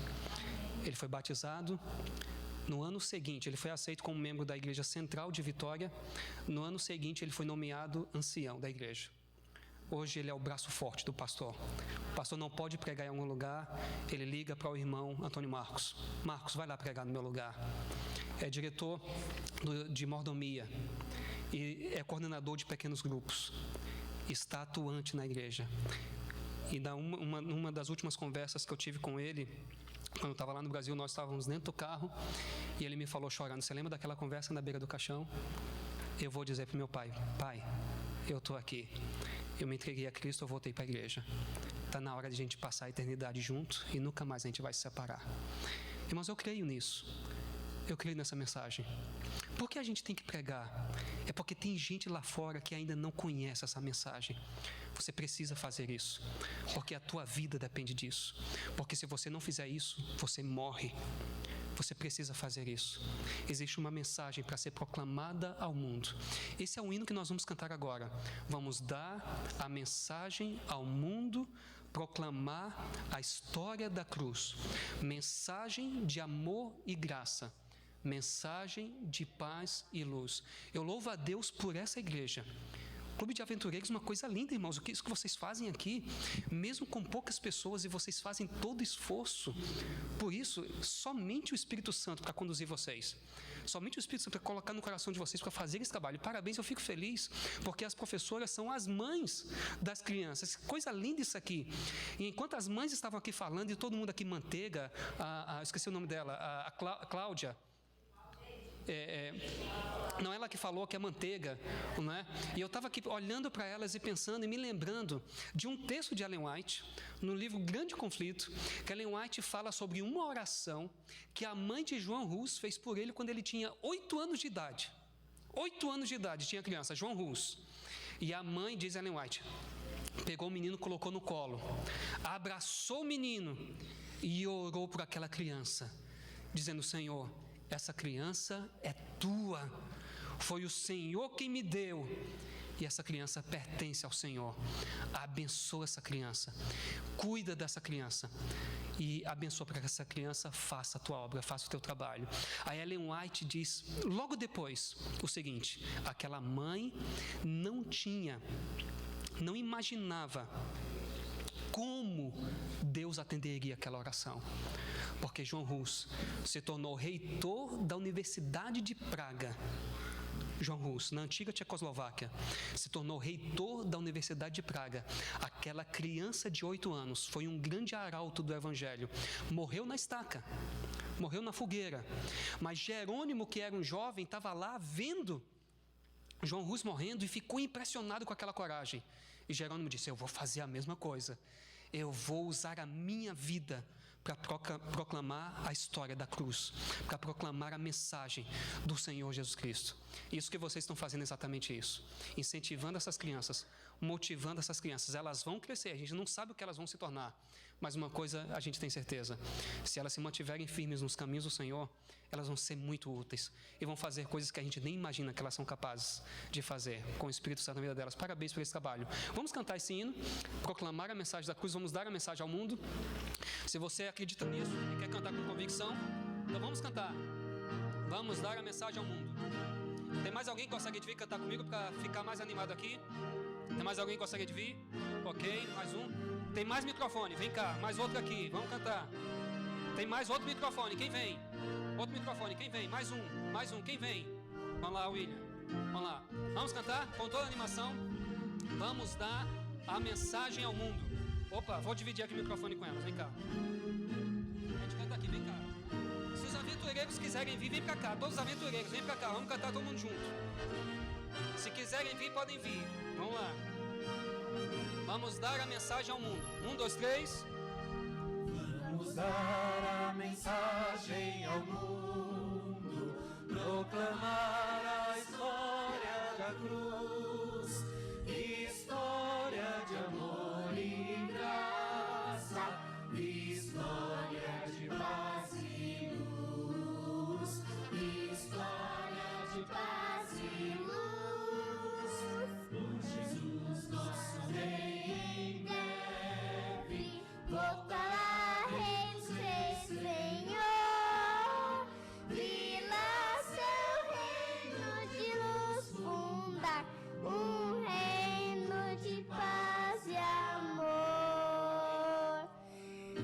Ele foi batizado. No ano seguinte, ele foi aceito como membro da Igreja Central de Vitória. No ano seguinte, ele foi nomeado ancião da igreja. Hoje ele é o braço forte do pastor. O pastor não pode pregar em algum lugar, ele liga para o irmão Antônio Marcos. Marcos, vai lá pregar no meu lugar. É diretor de mordomia e é coordenador de pequenos grupos. Está atuante na igreja. E numa das últimas conversas que eu tive com ele, quando eu estava lá no Brasil, nós estávamos dentro do carro e ele me falou chorando, você lembra daquela conversa na beira do caixão? Eu vou dizer para o meu pai, pai, eu estou aqui, eu me entreguei a Cristo, eu voltei para a igreja. Está na hora de a gente passar a eternidade junto e nunca mais a gente vai se separar. Irmãos, eu creio nisso. Eu creio nessa mensagem. Por que a gente tem que pregar? É porque tem gente lá fora que ainda não conhece essa mensagem. Você precisa fazer isso, porque a tua vida depende disso. Porque se você não fizer isso, você morre. Você precisa fazer isso. Existe uma mensagem para ser proclamada ao mundo. Esse é o hino que nós vamos cantar agora. Vamos dar a mensagem ao mundo, proclamar a história da cruz. Mensagem de amor e graça. Mensagem de paz e luz. Eu louvo a Deus por essa igreja. Clube de Aventureiros é uma coisa linda, irmãos. Isso que vocês fazem aqui, mesmo com poucas pessoas, e vocês fazem todo esforço. Por isso, somente o Espírito Santo para conduzir vocês. Somente o Espírito Santo para colocar no coração de vocês para fazer esse trabalho. Parabéns, eu fico feliz, porque as professoras são as mães das crianças. Coisa linda isso aqui. E enquanto as mães estavam aqui falando, e todo mundo aqui manteiga, esqueci o nome dela, a Cláudia. Não, ela que falou que é manteiga, não é? E eu estava aqui olhando para elas e pensando e me lembrando de um texto de Ellen White, no livro Grande Conflito, que Ellen White fala sobre uma oração que a mãe de João Hus fez por ele quando ele tinha 8 anos de idade. 8 anos de idade tinha a criança, João Hus. E a mãe, diz Ellen White, pegou o menino, colocou no colo, abraçou o menino e orou por aquela criança, dizendo, Senhor, essa criança é tua, foi o Senhor quem me deu, e essa criança pertence ao Senhor. Abençoa essa criança, cuida dessa criança, e abençoa para que essa criança faça a tua obra, faça o teu trabalho. A Ellen White diz, logo depois, o seguinte, aquela mãe não imaginava como Deus atenderia aquela oração. Porque João Hus se tornou reitor da Universidade de Praga. João Hus, na antiga Tchecoslováquia, se tornou reitor da Universidade de Praga. Aquela criança de 8 anos foi um grande arauto do Evangelho. Morreu na estaca, morreu na fogueira. Mas Jerônimo, que era um jovem, estava lá vendo João Hus morrendo e ficou impressionado com aquela coragem. E Jerônimo disse, eu vou fazer a mesma coisa. Eu vou usar a minha vida para proclamar a história da cruz, para proclamar a mensagem do Senhor Jesus Cristo. Isso que vocês estão fazendo é exatamente isso, incentivando essas crianças, motivando essas crianças. Elas vão crescer, a gente não sabe o que elas vão se tornar, mas uma coisa a gente tem certeza, se elas se mantiverem firmes nos caminhos do Senhor, elas vão ser muito úteis e vão fazer coisas que a gente nem imagina que elas são capazes de fazer com o Espírito Santo na vida delas. Parabéns por esse trabalho. Vamos cantar esse hino, proclamar a mensagem da cruz, vamos dar a mensagem ao mundo. Se você acredita nisso e quer cantar com convicção, então vamos cantar. Vamos dar a mensagem ao mundo. Tem mais alguém que consegue vir cantar comigo para ficar mais animado aqui? Tem mais alguém que consegue vir? Ok, mais um. Tem mais microfone, vem cá, mais outro aqui, vamos cantar. Tem mais outro microfone, quem vem? Outro microfone, quem vem? Mais um, quem vem? Vamos lá, William, vamos lá. Vamos cantar com toda a animação. Vamos dar a mensagem ao mundo. Opa, vou dividir aqui o microfone com elas, vem cá. aventureiros quiserem vir, vem para cá. Todos os aventureiros, vem para cá. Vamos cantar todo mundo junto. Se quiserem vir, podem vir. Vamos lá. Vamos dar a mensagem ao mundo. 1, 2, 3. Vamos dar a mensagem ao mundo, proclamar a história da cruz, história de amor e graça, história de paz e luz, história de paz e luz. Por Jesus nosso Rei em breve voltará. Um reino de paz e amor,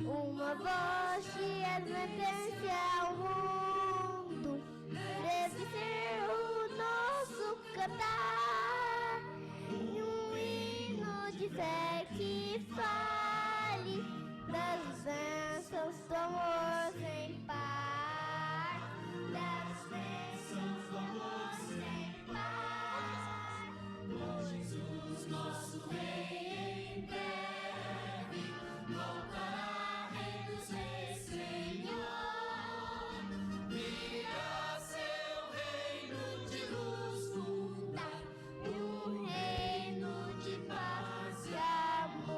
uma voz de advertência ao mundo, deve ser o nosso cantar, e um hino de fé que fale das bênçãos do amor sem par, das bênçãos do amor sem par. Jesus, nosso Rei, em breve voltará, Rei dos Reis, Senhor. Virá seu reino de luz fundar, um reino de paz e amor.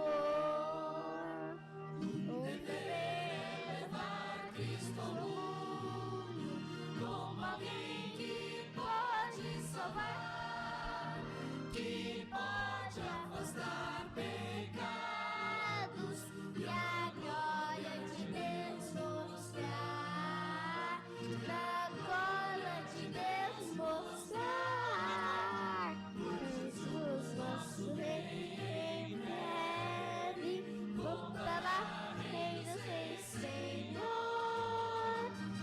O dever é levar Cristo ao mundo como alguém que pode salvar, que pode afastar pecados e a glória de Deus mostrar, a glória de Deus mostrar. Jesus, nosso Rei, em breve voltará, Rei dos Reis, Senhor.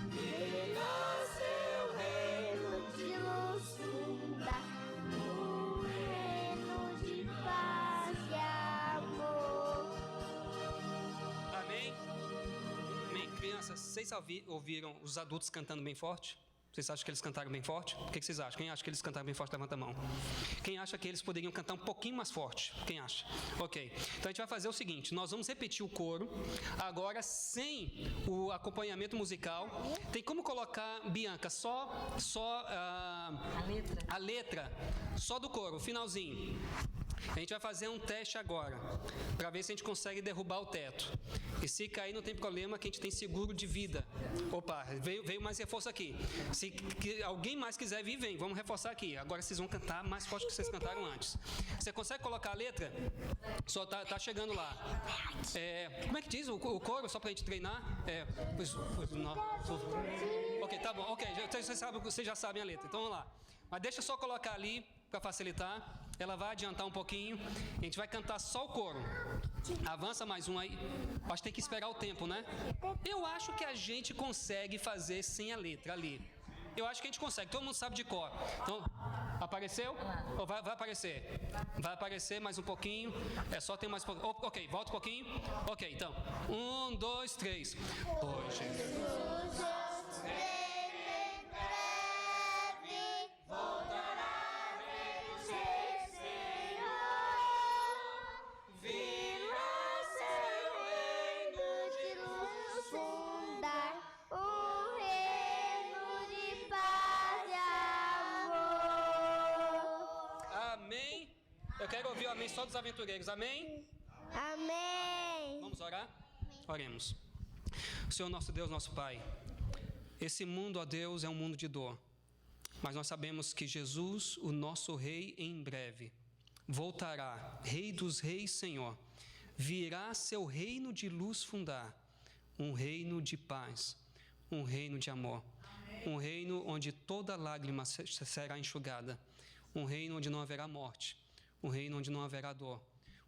Virá seu reino de luz fundar, paz e amor. Amém? Amém, crianças? Vocês ouviram os adultos cantando bem forte? Vocês acham que eles cantaram bem forte? O que vocês acham? Quem acha que eles cantaram bem forte, levanta a mão. Quem acha que eles poderiam cantar um pouquinho mais forte? Quem acha? Ok. Então a gente vai fazer o seguinte, nós vamos repetir o coro, agora sem o acompanhamento musical. Tem como colocar, Bianca, só a letra, só do coro, o finalzinho. A gente vai fazer um teste agora, para ver se a gente consegue derrubar o teto. E se cair não tem problema, que a gente tem seguro de vida. Opa, veio mais reforço aqui. Se alguém mais quiser vir, vem. Vamos reforçar aqui. Agora vocês vão cantar mais forte que vocês cantaram antes. Você consegue colocar a letra? Só tá chegando lá. Como é que diz o coro, só para a gente treinar? Ok, tá bom. Ok, vocês já sabem a letra. Então vamos lá. Mas deixa eu só colocar ali, para facilitar. Ela vai adiantar um pouquinho. A gente vai cantar só o coro. Avança mais um aí. Acho que tem que esperar o tempo, né? Eu acho que a gente consegue fazer sem a letra ali. Eu acho que a gente consegue. Todo mundo sabe de cor. Então, apareceu? Ou vai aparecer? Vai aparecer mais um pouquinho. Só tem mais um pouquinho. Ok, volta um pouquinho. Ok, então. 1, 2, 3. Hoje. Eu quero ouvir o amém só dos aventureiros. Amém? Amém. Vamos orar? Oremos. Senhor nosso Deus, nosso Pai, esse mundo, ó Deus, é um mundo de dor. Mas nós sabemos que Jesus, o nosso Rei, em breve voltará, Rei dos Reis, Senhor. Virá seu reino de luz fundar, um reino de paz, um reino de amor, um reino onde toda lágrima será enxugada, um reino onde não haverá morte, um reino onde não haverá dor,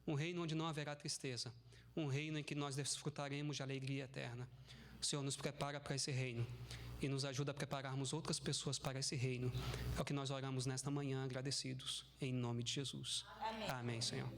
um reino onde não haverá tristeza, um reino em que nós desfrutaremos de alegria eterna. O Senhor nos prepara para esse reino e nos ajuda a prepararmos outras pessoas para esse reino. É o que nós oramos nesta manhã, agradecidos, em nome de Jesus. Amém, Senhor.